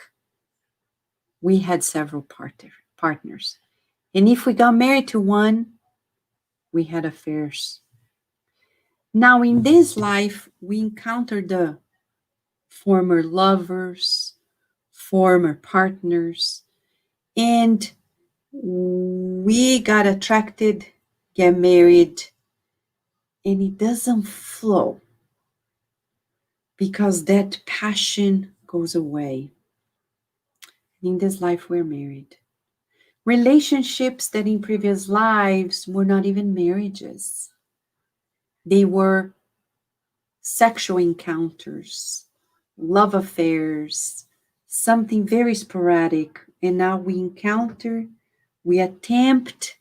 S2: We had several partners. And if we got married to one, we had affairs. Now, in this life, we encounter the former lovers, former partners, and we got attracted, get married, and it doesn't flow because that passion goes away. In this life, we're married. Relationships that in previous lives were not even marriages. They were sexual encounters, love affairs, something very sporadic. And now we attempt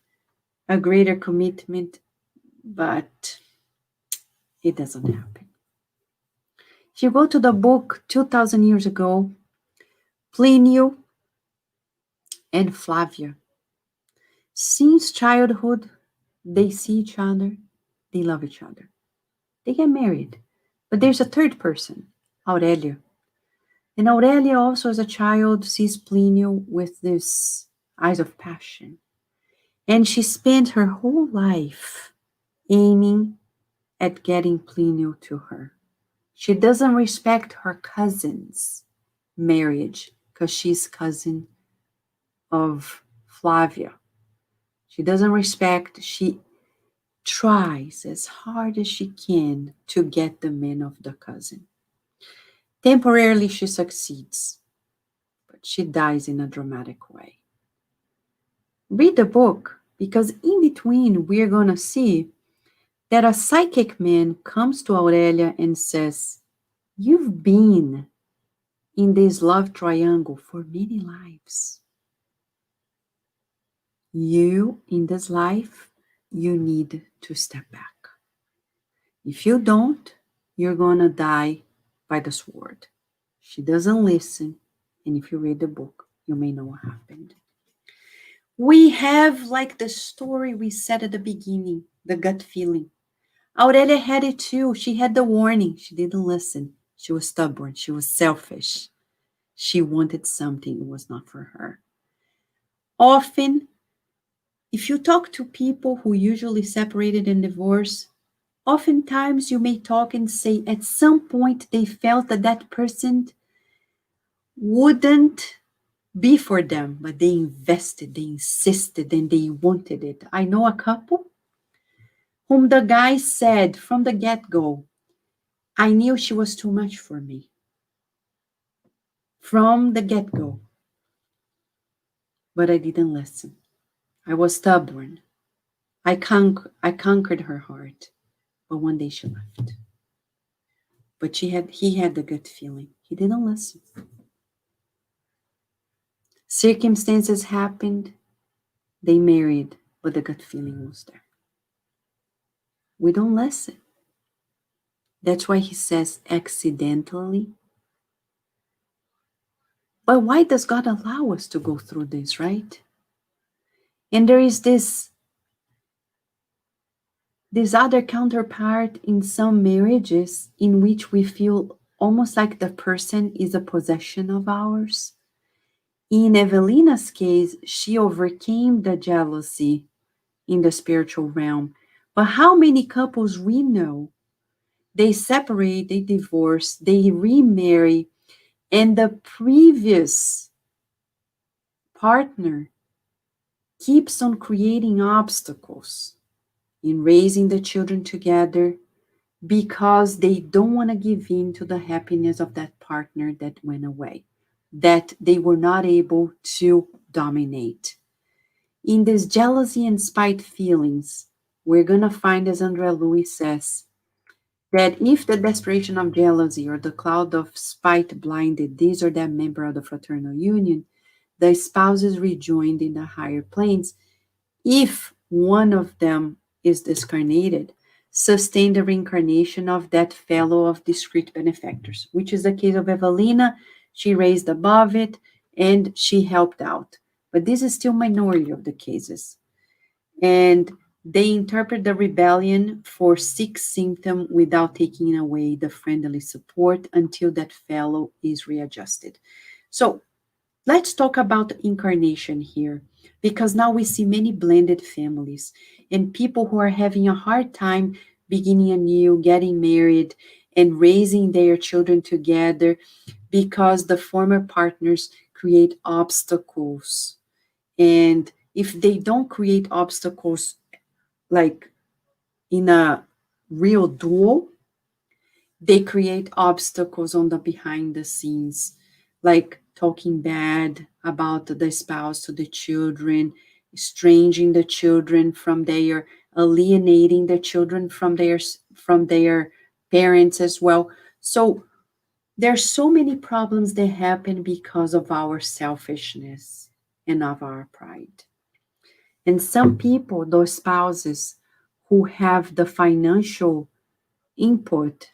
S2: a greater commitment, but it doesn't happen. If you go to the book 2,000 years ago, Pliny and Flavia, since childhood, they see each other, they love each other. They get married. But there's a third person, Aurelia. And Aurelia also as a child sees Pliny with this eyes of passion. And she spent her whole life aiming at getting Pliny to her. She doesn't respect her cousin's marriage because she's cousin of Flavia. She doesn't respect, she tries as hard as she can to get the man of the cousin. Temporarily, she succeeds, but she dies in a dramatic way. Read the book, because in between, we're going to see that a psychic man comes to Aurelia and says, you've been in this love triangle for many lives. You, in this life, you need to step back. If you don't, you're going to die by the sword. She doesn't listen, and if you read the book, you may know what happened. We have like the story we said at the beginning, the gut feeling. Aurelia had it too. She had the warning. She didn't listen. She was stubborn. She was selfish. She wanted something it was not for her. Often, if you talk to people who usually separated and divorced, oftentimes you may talk and say at some point they felt that that person wouldn't be for them, but they invested, they insisted, and they wanted it. I know a couple whom the guy said from the get-go, I knew she was too much for me. From the get-go. But I didn't listen. I was stubborn. I conquered her heart. But one day she left. But he had the gut feeling. He didn't listen. Circumstances happened. They married, but the gut feeling was there. We don't listen. That's why he says accidentally. But why does God allow us to go through this, right? And there is this other counterpart in some marriages in which we feel almost like the person is a possession of ours. In Evelina's case, she overcame the jealousy in the spiritual realm. But how many couples we know, they separate, they divorce, they remarry, and the previous partner keeps on creating obstacles in raising the children together because they don't want to give in to the happiness of that partner that went away, that they were not able to dominate. In this jealousy and spite feelings, we're going to find, as Andrea Lewis says, that if the desperation of jealousy or the cloud of spite blinded this or that member of the fraternal union, the spouses rejoined in the higher planes. If one of them is discarnated, sustain the reincarnation of that fellow of discrete benefactors, which is the case of Evelina. She raised above it and she helped out. But this is still minority of the cases. And they interpret the rebellion for sick symptom without taking away the friendly support until that fellow is readjusted. So let's talk about incarnation here, because now we see many blended families and people who are having a hard time beginning anew, getting married, and raising their children together because the former partners create obstacles. And if they don't create obstacles like in a real duel, they create obstacles on the behind the scenes, like talking bad about the spouse to the children, estranging the children from their, alienating the children from their parents as well. So there's so many problems that happen because of our selfishness and of our pride. And some people, those spouses who have the financial input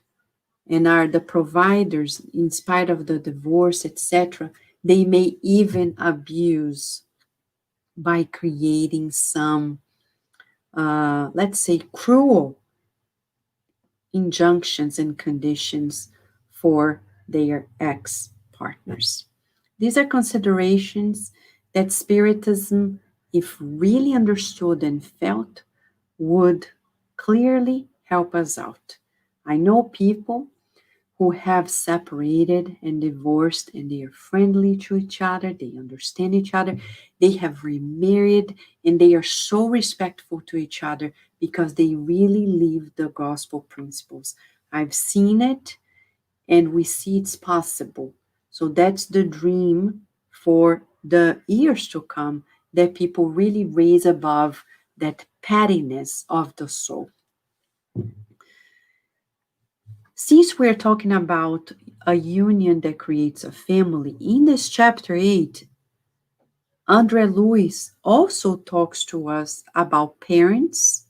S2: and are the providers in spite of the divorce, etc., they may even abuse by creating some, let's say, cruel injunctions and conditions for their ex partners. These are considerations that Spiritism, if really understood and felt, would clearly help us out. I know people who have separated and divorced and they are friendly to each other, they understand each other, they have remarried, and they are so respectful to each other because they really live the gospel principles. I've seen it, and we see it's possible. So that's the dream for the years to come, that people really raise above that pettiness of the soul. Since we're talking about a union that creates a family, in this chapter 8, Andre Luiz also talks to us about parents,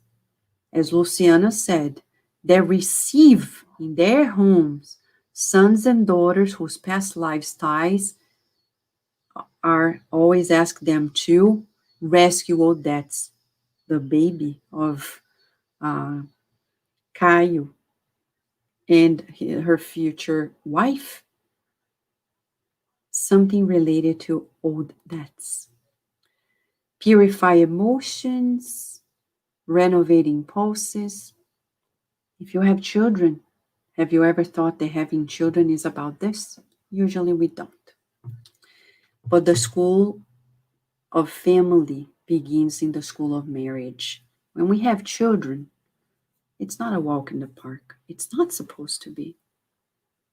S2: as Luciana said, that receive in their homes sons and daughters whose past lives ties are always ask them to rescue Odette's, the baby of Caio, and her future wife, something related to old debts. Purify emotions, renovate impulses. If you have children, have you ever thought that having children is about this? Usually we don't. But the school of family begins in the school of marriage. When we have children, it's not a walk in the park. It's not supposed to be.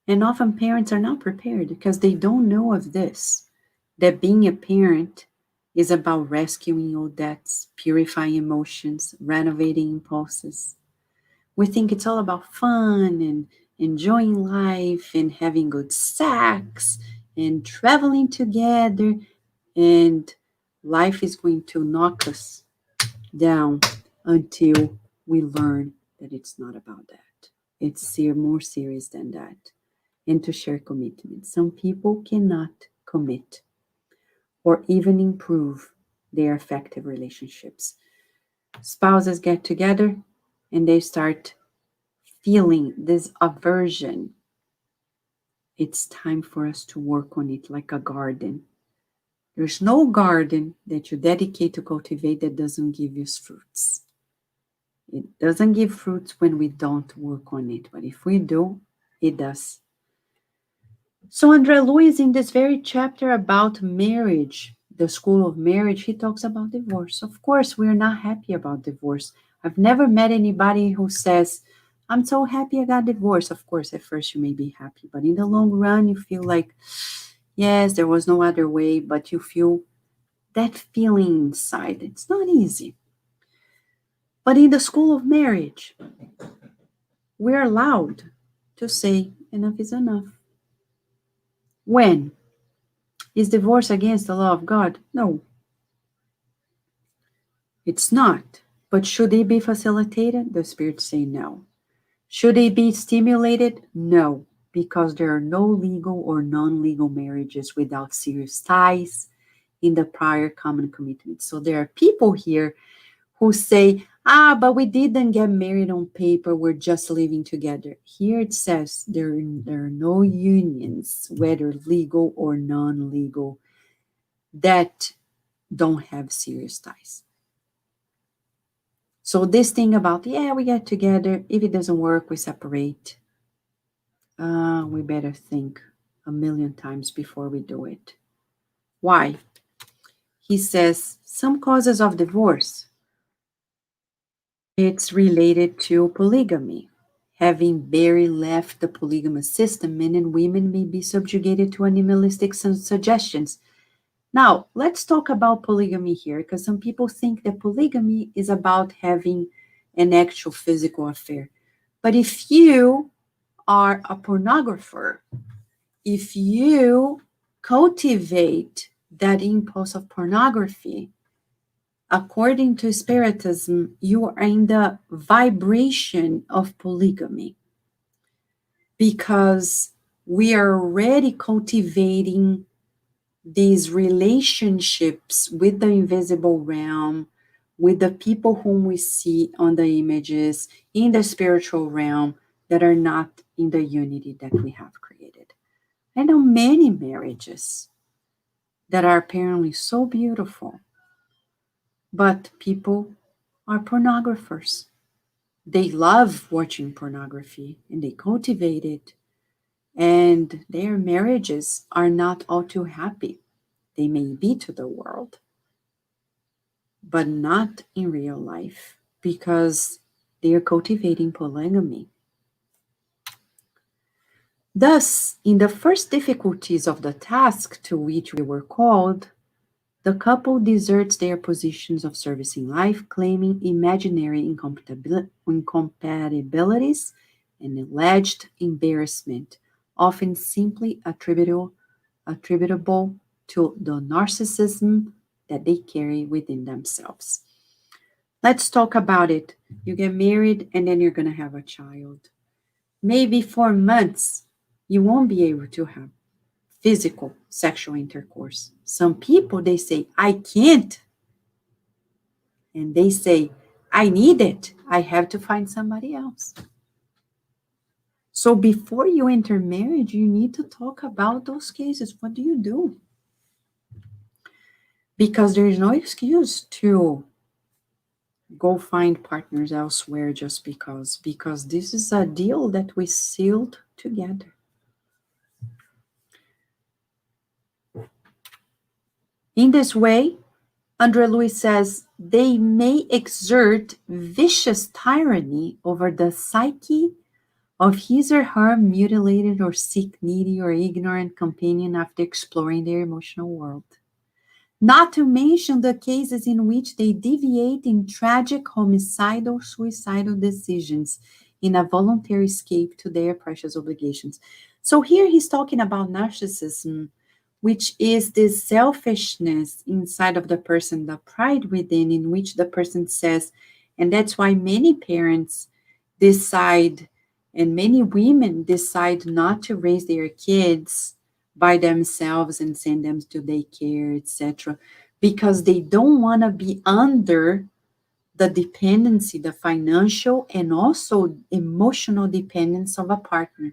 S2: And often parents are not prepared because they don't know of this, that being a parent is about rescuing old debts, purifying emotions, renovating impulses. We think it's all about fun and enjoying life and having good sex and traveling together, and life is going to knock us down until we learn that it's not about that. It's more serious than that. And to share commitment. Some people cannot commit or even improve their affective relationships. Spouses get together and they start feeling this aversion. It's time for us to work on it like a garden. There's no garden that you dedicate to cultivate that doesn't give you fruits. It doesn't give fruits when we don't work on it, but if we do, it does. So Andre Luiz, in this very chapter about marriage, the school of marriage, he talks about divorce. Of course, we're not happy about divorce. I've never met anybody who says, I'm so happy I got divorced. Of course, at first you may be happy, but in the long run, you feel like, yes, there was no other way, but you feel that feeling inside. It's not easy. But in the school of marriage, we're allowed to say, enough is enough. When? Is divorce against the law of God? No. It's not. But should they be facilitated? The spirits say no. Should they be stimulated? No, because there are no legal or non-legal marriages without serious ties in the prior common commitment. So there are people here who say, but we didn't get married on paper, we're just living together. Here it says there are no unions, whether legal or non-legal, that don't have serious ties. So this thing about, we get together, if it doesn't work, we separate. We better think a million times before we do it. Why? He says some causes of divorce, it's related to polygamy. Having barely left the polygamous system, men and women may be subjugated to animalistic suggestions. Now, let's talk about polygamy here, because some people think that polygamy is about having an actual physical affair. But if you are a pornographer, if you cultivate that impulse of pornography, according to Spiritism, you are in the vibration of polygamy, because we are already cultivating these relationships with the invisible realm, with the people whom we see on the images in the spiritual realm that are not in the unity that we have created. I know many marriages that are apparently so beautiful, but people are pornographers. They love watching pornography and they cultivate it, and their marriages are not all too happy. They may be to the world, but not in real life, because they are cultivating polygamy. Thus, in the first difficulties of the task to which we were called, the couple deserts their positions of service in life, claiming imaginary incompatibilities and alleged embarrassment, often simply attributable to the narcissism that they carry within themselves. Let's talk about it. You get married and then you're going to have a child. Maybe for months, you won't be able to have physical sexual intercourse. Some people, they say, I can't. And they say, I need it. I have to find somebody else. So before you enter marriage, you need to talk about those cases. What do you do? Because there is no excuse to go find partners elsewhere just because this is a deal that we sealed together. In this way, André Louis says, they may exert vicious tyranny over the psyche of his or her mutilated or sick, needy, or ignorant companion after exploring their emotional world. Not to mention the cases in which they deviate in tragic homicidal, suicidal decisions in a voluntary escape to their precious obligations. So here he's talking about narcissism, which is this selfishness inside of the person, the pride within, in which the person says, and that's why many parents decide, and many women decide not to raise their kids by themselves and send them to daycare, etc., because they don't want to be under the dependency, the financial and also emotional dependence of a partner.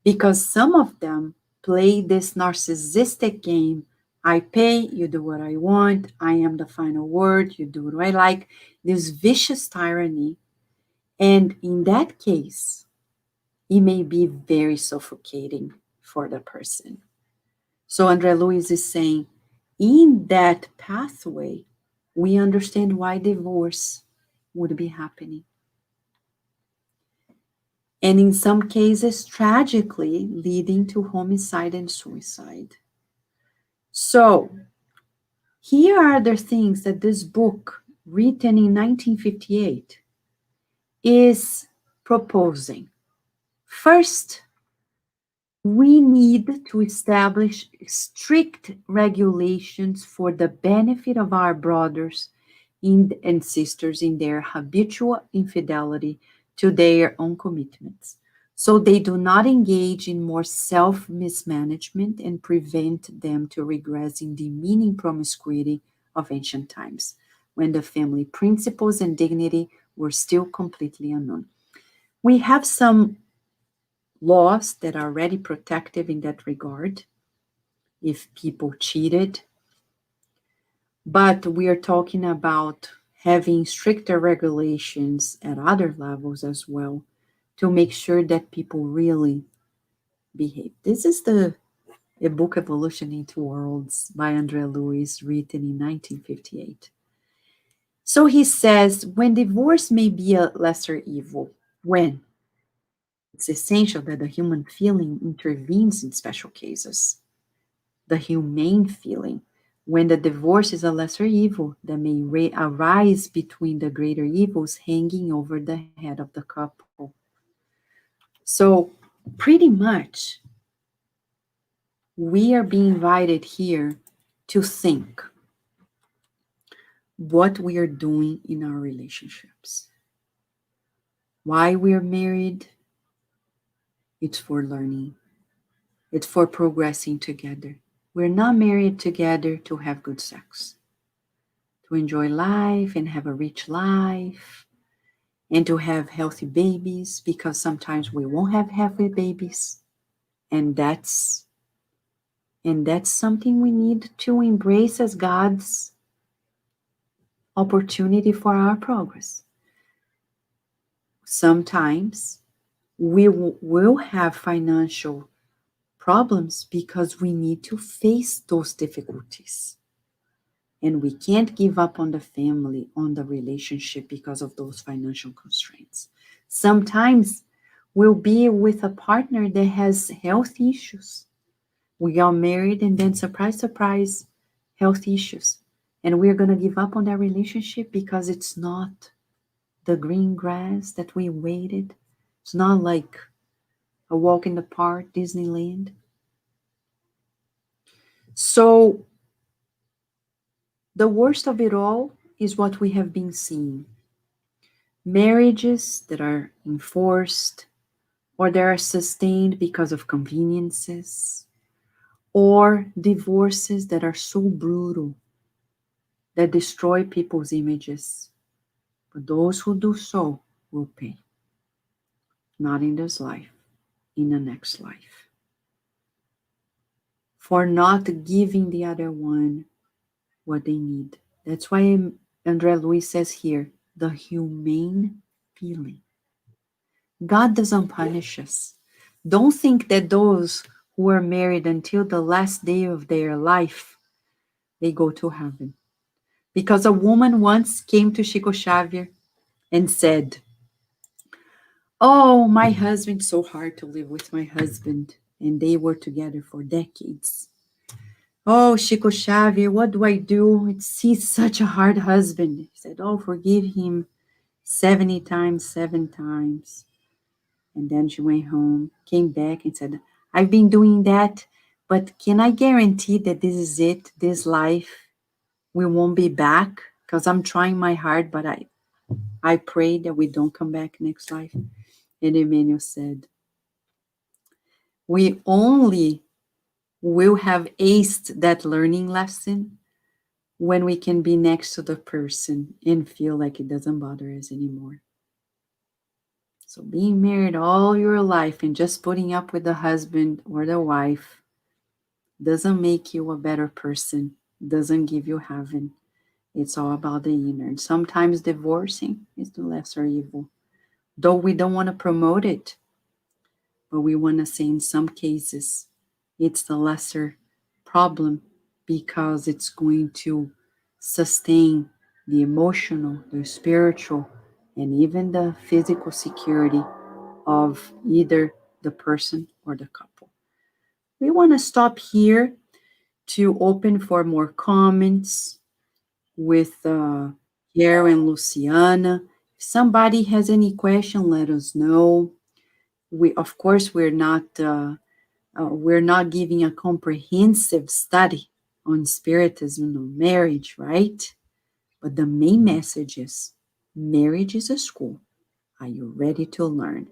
S2: Because some of them play this narcissistic game. I pay, you do what I want, I am the final word, you do what I like, this vicious tyranny. And in that case, it may be very suffocating for the person. So André Louis is saying, in that pathway, we understand why divorce would be happening. And in some cases, tragically, leading to homicide and suicide. So, here are the things that this book, written in 1958, is proposing. First, we need to establish strict regulations for the benefit of our brothers, and sisters in their habitual infidelity to their own commitments. So they do not engage in more self mismanagement and prevent them to regress in demeaning promiscuity of ancient times, when the family principles and dignity were still completely unknown. We have some laws that are already protective in that regard if people cheated, but we are talking about having stricter regulations at other levels as well to make sure that people really behave. This is a book, Evolution into Worlds, by Andrea Lewis, written in 1958. So he says, when divorce may be a lesser evil, when it's essential that the human feeling intervenes in special cases, the humane feeling, when the divorce is a lesser evil that may arise between the greater evils hanging over the head of the couple. So, pretty much, we are being invited here to think what we are doing in our relationships. Why we are married? It's for learning. It's for progressing together. We're not married together to have good sex, to enjoy life and have a rich life, and to have healthy babies, because sometimes we won't have healthy babies. And that's something we need to embrace as God's opportunity for our progress. Sometimes we will have financial problems because we need to face those difficulties. And we can't give up on the family, on the relationship because of those financial constraints. Sometimes we'll be with a partner that has health issues. We are married and then surprise, surprise, health issues. And we're going to give up on that relationship because it's not the green grass that we waited. It's not like a walk in the park, Disneyland. So the worst of it all is what we have been seeing. Marriages that are enforced or that are sustained because of conveniences, or divorces that are so brutal that destroy people's images. But those who do so will pay. Not in this life, in the next life. For not giving the other one what they need. That's why Andrea Luiz says here, the humane feeling. God doesn't punish us. Don't think that those who are married until the last day of their life, they go to heaven. Because a woman once came to Chico Xavier and said, "Oh, my husband's so hard to live with my husband." And they were together for decades. "Oh, Chico Xavier, what do I do? He's such a hard husband." He said, "Oh, forgive him 70 times, 7 times. And then she went home, came back and said, "I've been doing that, but can I guarantee that this is it, this life? We won't be back, because I'm trying my hard, but I pray that we don't come back next life." And Emmanuel said, "We only will have aced that learning lesson when we can be next to the person and feel like it doesn't bother us anymore." So being married all your life and just putting up with the husband or the wife doesn't make you a better person, doesn't give you heaven. It's all about the inner. And sometimes divorcing is the lesser evil. Though we don't want to promote it, but we want to say in some cases it's the lesser problem because it's going to sustain the emotional, the spiritual, and even the physical security of either the person or the couple. We want to stop here to open for more comments with Gary and Luciana. If somebody has any question, let us know. Of course, we're not giving a comprehensive study on Spiritism or marriage, right? But the main message is marriage is a school. Are you ready to learn?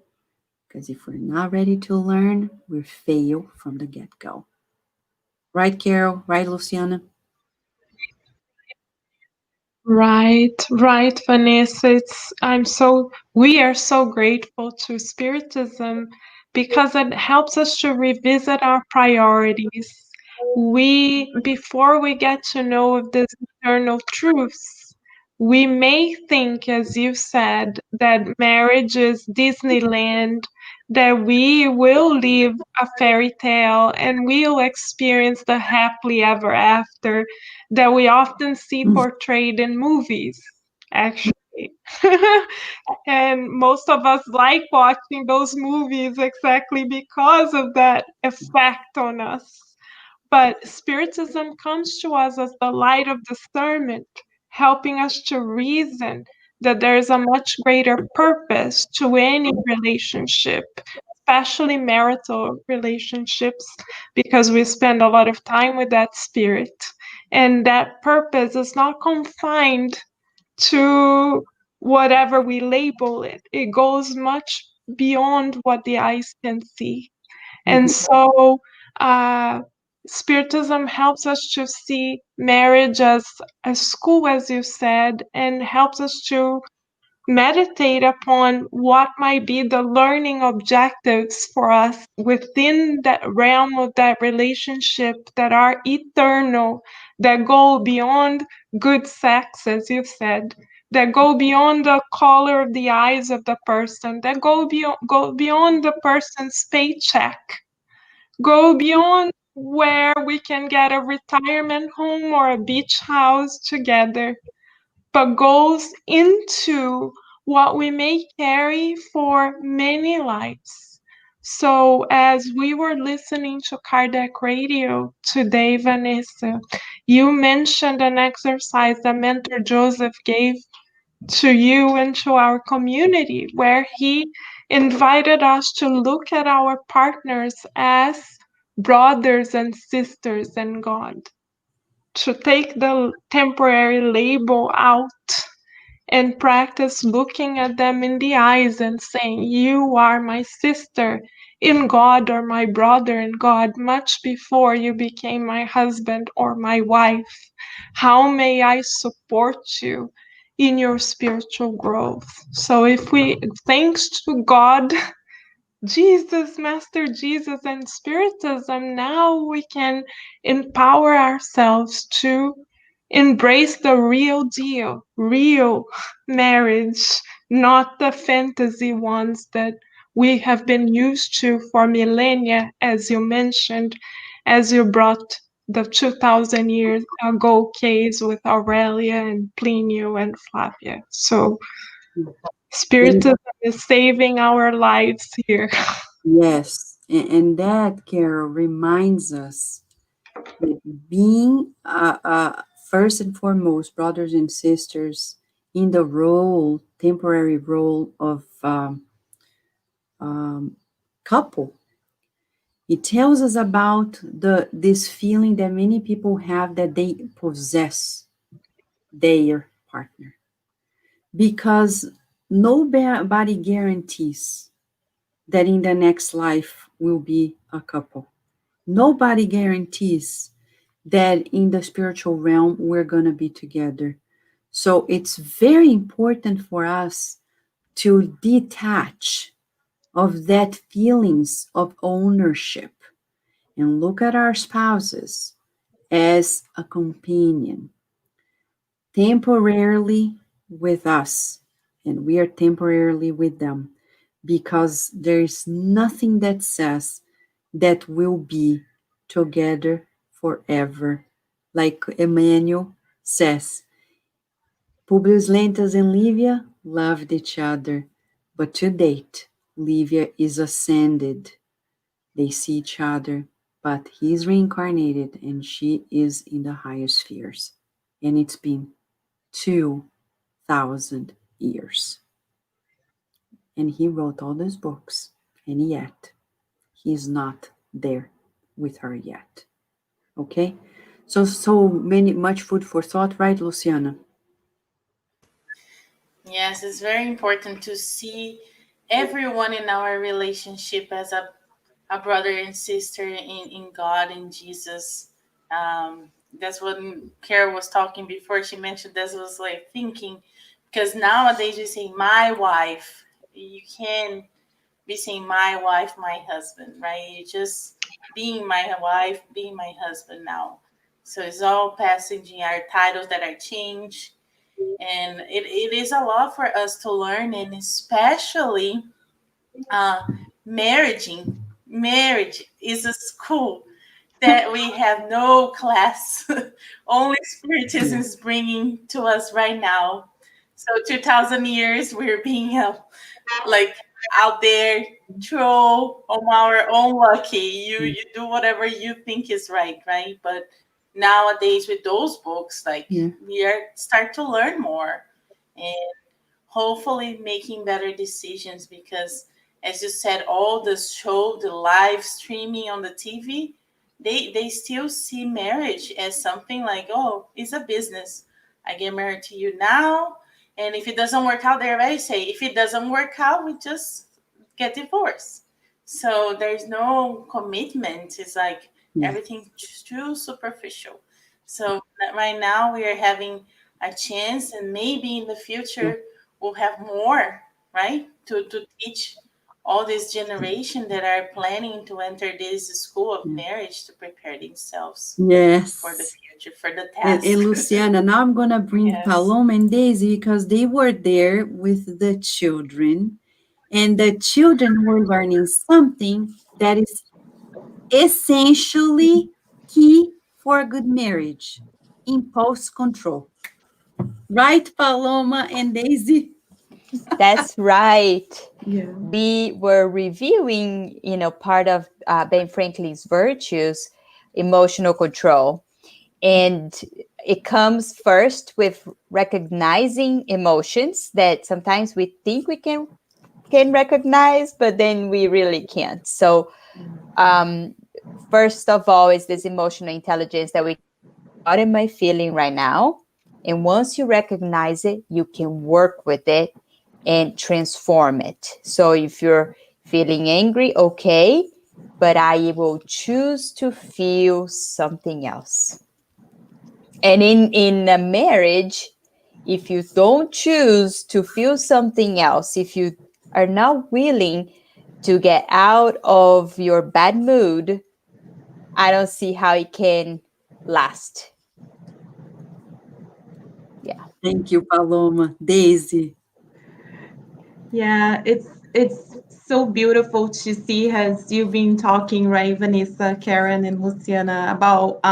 S2: Because if we're not ready to learn, we fail from the get-go. Right, Carol? Right, Luciana?
S3: Right, Vanessa. We are so grateful to Spiritism because it helps us to revisit our priorities. Before we get to know of these eternal truths, we may think, as you said, that marriage is Disneyland, that we will live a fairy tale and we'll experience the happily ever after that we often see portrayed in movies, actually. And most of us like watching those movies exactly because of that effect on us. But Spiritism comes to us as the light of discernment, helping us to reason that there is a much greater purpose to any relationship, especially marital relationships, because we spend a lot of time with that spirit. And that purpose is not confined to whatever we label it, it goes much beyond what the eyes can see. And so, uh, Spiritism helps us to see marriage as a school, as you said, and helps us to meditate upon what might be the learning objectives for us within that realm of that relationship that are eternal, that go beyond good sex, as you said, that go beyond the color of the eyes of the person, that go beyond the person's paycheck, go beyond where we can get a retirement home or a beach house together, but goes into what we may carry for many lives. So, as we were listening to Kardec Radio today, Vanessa, you mentioned an exercise that Mentor Joseph gave to you and to our community, where he invited us to look at our partners as brothers and sisters in God, to take the temporary label out and practice looking at them in the eyes and saying, "You are my sister in God or my brother in God, much before you became my husband or my wife. How may I support you in your spiritual growth?" So, if we, thanks to God, Jesus, Master Jesus, and Spiritism, now we can empower ourselves to embrace the real deal, real marriage, not the fantasy ones that we have been used to for millennia, as you mentioned, as you brought the 2000 years ago case with Aurelia and Plinio and Flavia. So
S2: And
S3: Spiritism is saving our lives here.
S2: yes, and that, Carol, reminds us that being first and foremost brothers and sisters in the role, temporary role of couple, it tells us about this feeling that many people have that they possess their partner, because nobody guarantees that in the next life will be a couple. Nobody guarantees that in the spiritual realm we're going to be together. So it's very important for us to detach of that feelings of ownership and look at our spouses as a companion, temporarily with us, and we are temporarily with them, because there is nothing that says that we'll be together forever. Like Emmanuel says, Publius Lentas and Livia loved each other, but to date, Livia is ascended. They see each other, but he's reincarnated and she is in the higher spheres. And it's been 2,000 years. And he wrote all those books, and yet he's not there with her yet. Okay? So much food for thought, right, Luciana?
S4: Yes, it's very important to see everyone in our relationship as a brother and sister in God and Jesus. That's what Carol was talking before. She mentioned this was like thinking, because nowadays you say my wife, you can be saying my wife, my husband, right? You just being my wife, being my husband now. So it's all passing our titles that are changed, and it is a lot for us to learn, and especially uh, marrying. Marriage is a school that we have no class. Only Spiritism
S2: Yeah.
S4: is bringing to us right now. So 2,000 years we're being like out there throw on our own lucky. You do whatever you think is right? But nowadays with those books, like
S2: Yeah.
S4: we are start to learn more, and hopefully making better decisions, because as you said, all the show, the live streaming on the TV, they still see marriage as something like, oh, it's a business. I get married to you now, and if it doesn't work out, they already say, if it doesn't work out, we just get divorced. So there's no commitment. It's like
S2: Yeah.
S4: everything's too superficial. So right now we are having a chance, and maybe in the
S2: Yeah.
S4: future we'll have more, right? To teach all this generation that are planning to enter this school of
S2: Yeah.
S4: marriage to prepare themselves for the
S2: Yes.
S4: future, for the
S2: And
S4: task.
S2: Luciana, now I'm gonna bring
S4: Yes.
S2: Paloma and Daisy because they were there with the children, and the children were learning something that is essentially key for a good marriage: impulse control. Right, Paloma and Daisy?
S5: That's right.
S2: Yeah.
S5: We were reviewing, part of Ben Franklin's virtues, emotional control. And it comes first with recognizing emotions that sometimes we think we can recognize, but then we really can't. So, um, first of all, is this emotional intelligence that we can say, what am I feeling right now? And once you recognize it, you can work with it and transform it. So if you're feeling angry, okay, but I will choose to feel something else. And in a marriage, if you don't choose to feel something else, if you are not willing to get out of your bad mood, I don't see how it can last. Yeah.
S2: Thank you, Paloma. Daisy.
S3: Yeah, it's so beautiful to see as you've been talking, right, Vanessa, Karen, and Luciana, about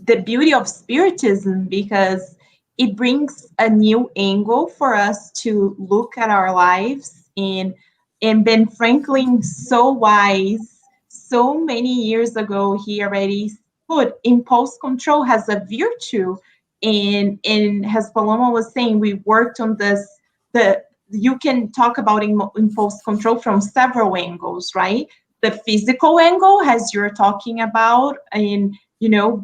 S3: the beauty of Spiritism, because it brings a new angle for us to look at our lives. And Ben Franklin, so wise, so many years ago, he already put impulse control has a virtue. And as Paloma was saying, we worked on this. The You can talk about impulse control from several angles, right? The physical angle, as you're talking about, and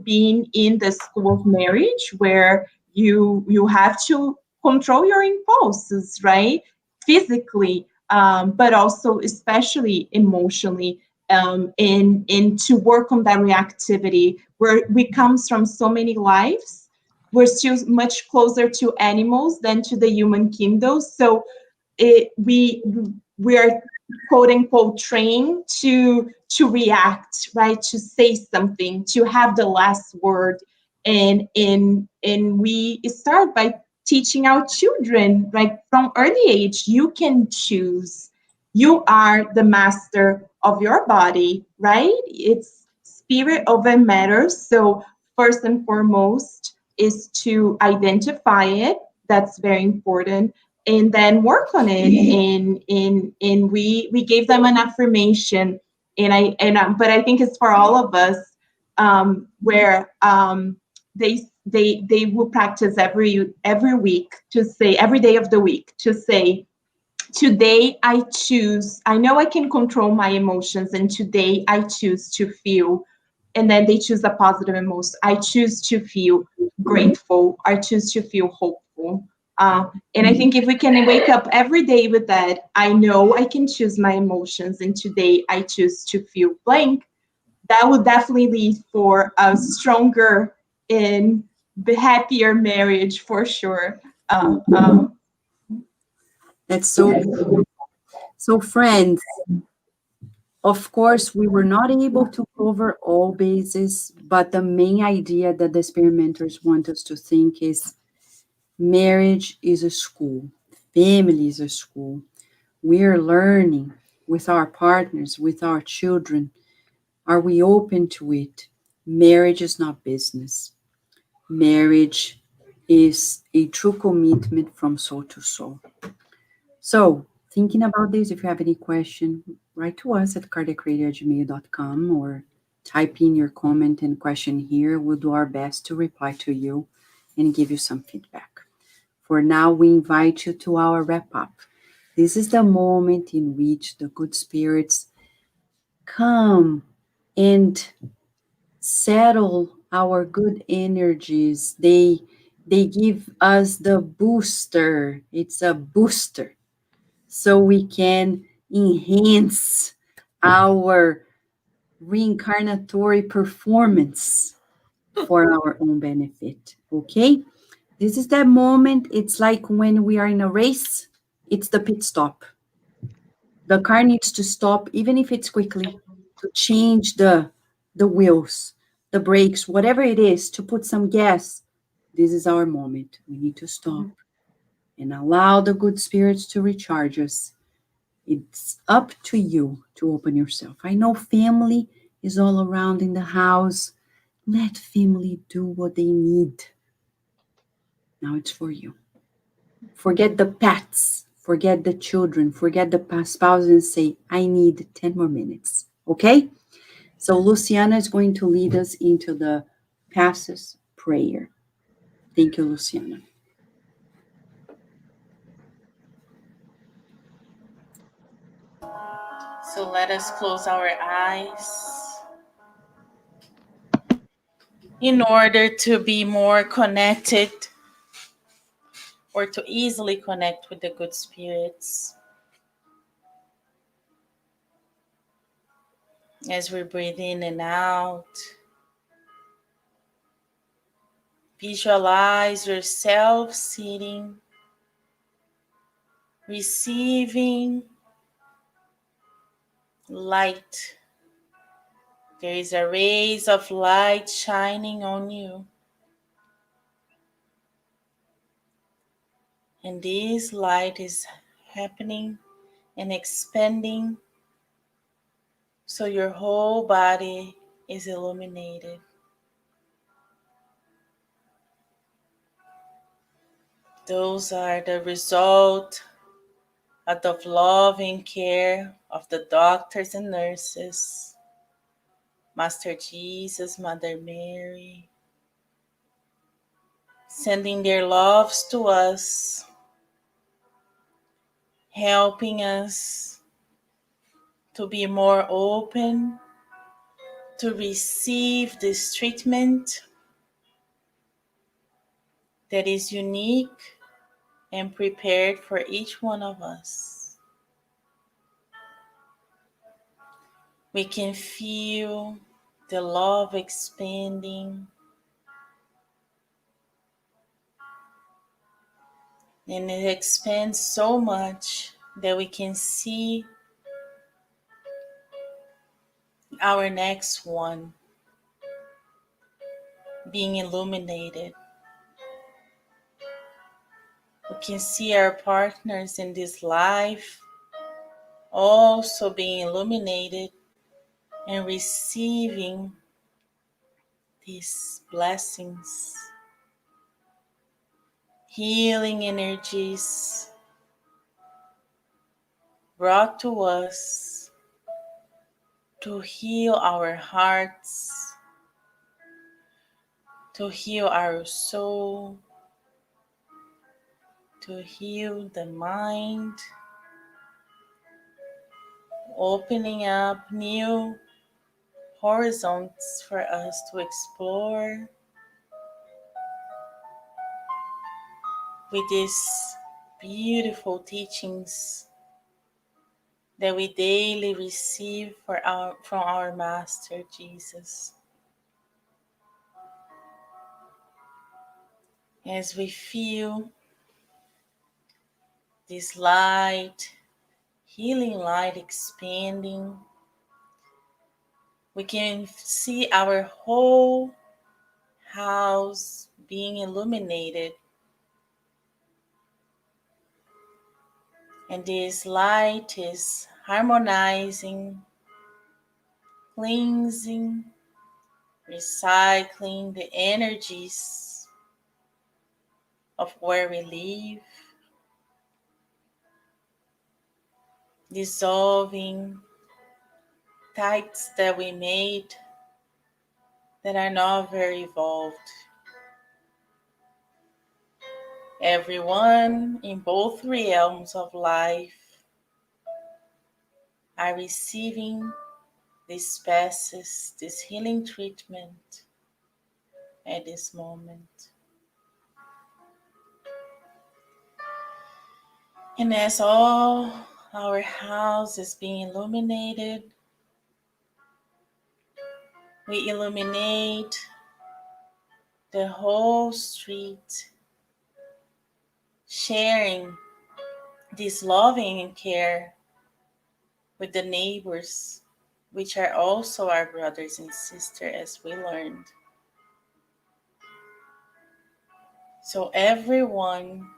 S3: being in the school of marriage, where you have to control your impulses, right? Physically, but also especially emotionally, and to work on that reactivity, where we comes from so many lives. We're still much closer to animals than to the human kingdom. So we are quote unquote trained to react, right? To say something, to have the last word. And we start by teaching our children, right, from early age. You can choose. You are the master of your body, right? It's spirit over matter. So first and foremost is to identify it. That's very important, and then work on it. And we gave them an affirmation. But I think it's for all of us, where they will practice every week to say, every day of the week, to say, today I choose, I know I can control my emotions, and today I choose to feel. And then they choose a positive emotion. I choose to feel grateful. I choose to feel hopeful. And I think if we can wake up every day with that, I know I can choose my emotions, and today I choose to feel blank, that would definitely lead for a stronger and happier marriage for sure.
S2: That's so good. So, friends, of course, we were not able to cover all bases, but the main idea that the experimenters want us to think is marriage is a school, family is a school. We are learning with our partners, with our children. Are we open to it? Marriage is not business. Marriage is a true commitment from soul to soul. So, thinking about this, if you have any question, write to us at cardiacradio@gmail.com or type in your comment and question here. We'll do our best to reply to you and give you some feedback. For now, we invite you to our wrap up. This is the moment in which the good spirits come and settle our good energies. They give us the booster. It's a booster so we can enhance our reincarnatory performance for our own benefit. Okay? This is that moment. It's like when we are in a race, it's the pit stop. The car needs to stop, even if it's quickly, to change the wheels, the brakes, whatever it is, to put some gas. This is our moment. We need to stop and allow the good spirits to recharge us. It's up to you to open yourself. I know family is all around in the house. Let family do what they need. Now it's for you. Forget the pets, forget the children, forget the spouse, and say, I need 10 more minutes. Okay? So Luciana is going to lead us into the passes prayer. Thank you, Luciana.
S4: So let us close our eyes in order to be more connected or to easily connect with the good spirits. As we breathe in and out, visualize yourself sitting, receiving light. There is a rays of light shining on you. And this light is happening and expanding so your whole body is illuminated. Those are the result of the love and care of the doctors and nurses, Master Jesus, Mother Mary, sending their loves to us, helping us to be more open to receive this treatment that is unique and prepared for each one of us. We can feel the love expanding, and it expands so much that we can see our next one being illuminated. We can see our partners in this life also being illuminated and receiving these blessings, healing energies brought to us to heal our hearts, to heal our soul, to heal the mind, opening up new horizons for us to explore. with these beautiful teachings that we daily receive from our Master Jesus. As we feel this light, healing light expanding, we can see our whole house being illuminated. And this light is harmonizing, cleansing, recycling the energies of where we live, dissolving ties that we made that are not very evolved. Everyone in both realms of life are receiving these passes, this healing treatment at this moment. And as all our house is being illuminated, we illuminate the whole street, sharing this loving and care with the neighbors, which are also our brothers and sisters, as we learned. So everyone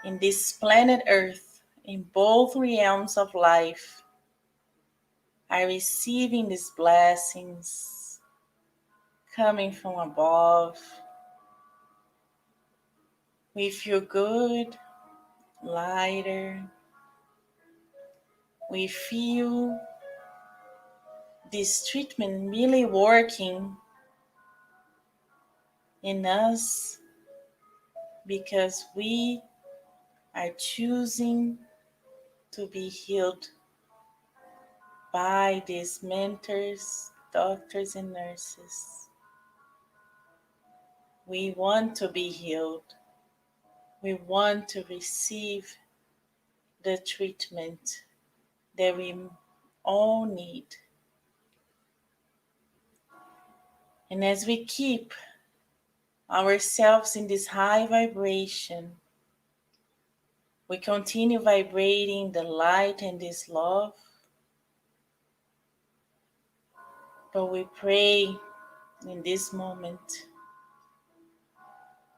S4: in this planet Earth, in both realms of life, are receiving these blessings coming from above. We feel good, lighter. We feel this treatment really working in us because we are choosing to be healed by these mentors, doctors, and nurses. We want to be healed. We want to receive the treatment that we all need. And as we keep ourselves in this high vibration, we continue vibrating the light and this love, but we pray in this moment,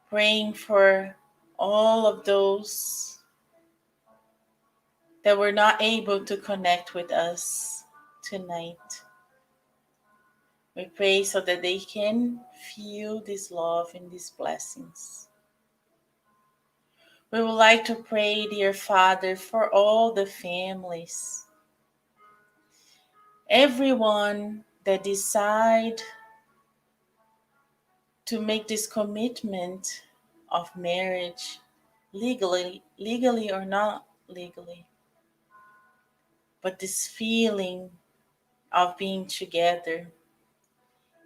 S4: praying for all of those that were not able to connect with us tonight. We pray so that they can feel this love and these blessings. We would like to pray, dear Father, for all the families, everyone that decide to make this commitment of marriage, legally or not legally, but this feeling of being together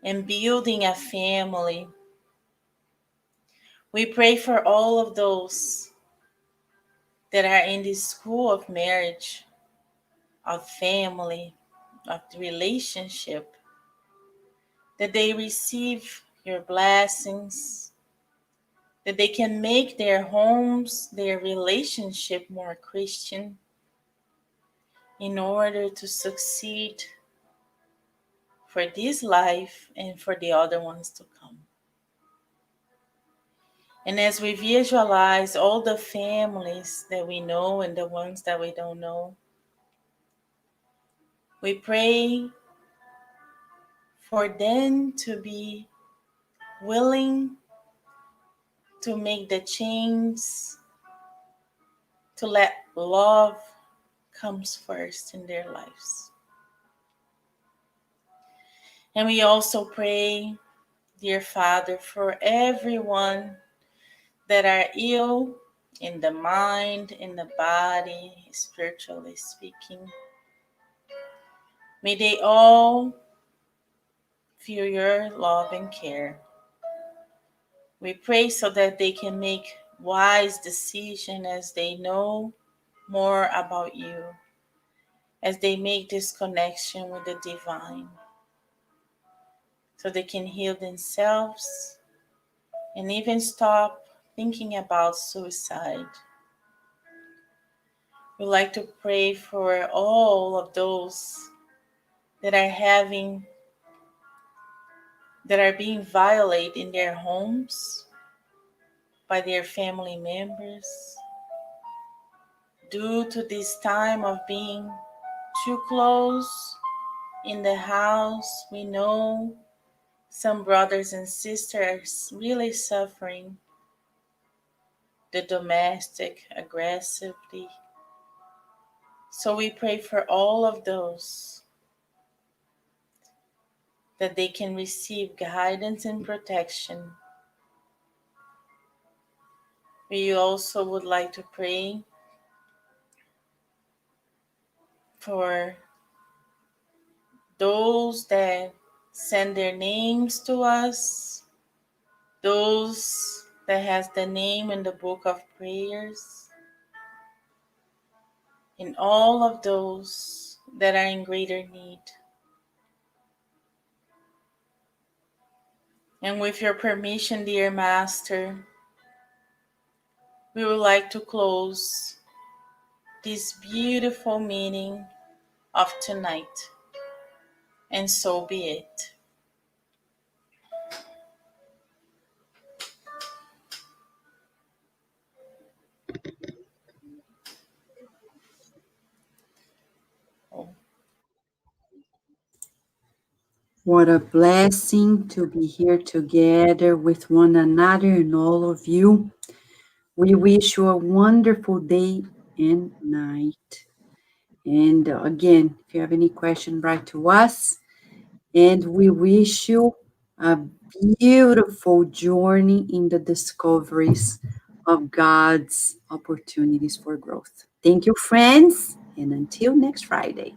S4: and building a family. We pray for all of those that are in this school of marriage, of family, of the relationship, that they receive your blessings, that they can make their homes, their relationship more Christian in order to succeed for this life and for the other ones to come. And as we visualize all the families that we know and the ones that we don't know, we pray for them to be willing to make the change, to let love comes first in their lives. And we also pray, dear Father, for everyone that are ill in the mind, in the body, spiritually speaking. May they all feel your love and care. We pray so that they can make wise decision as they know more about you, as they make this connection with the divine, so they can heal themselves and even stop thinking about suicide. We like to pray for all of those that are having, that are being violated in their homes by their family members due to this time of being too close in the house. We know some brothers and sisters really suffering the domestic aggressivity. So we pray for all of those that they can receive guidance and protection. We also would like to pray for those that send their names to us, those that has the name in the book of prayers, and all of those that are in greater need. And with your permission, dear Master, we would like to close this beautiful meeting of tonight. And so be it.
S2: What a blessing to be here together with one another and all of you. We wish you a wonderful day and night. And again, if you have any question, write to us. And we wish you a beautiful journey in the discoveries of God's opportunities for growth. Thank you, friends, and until next Friday.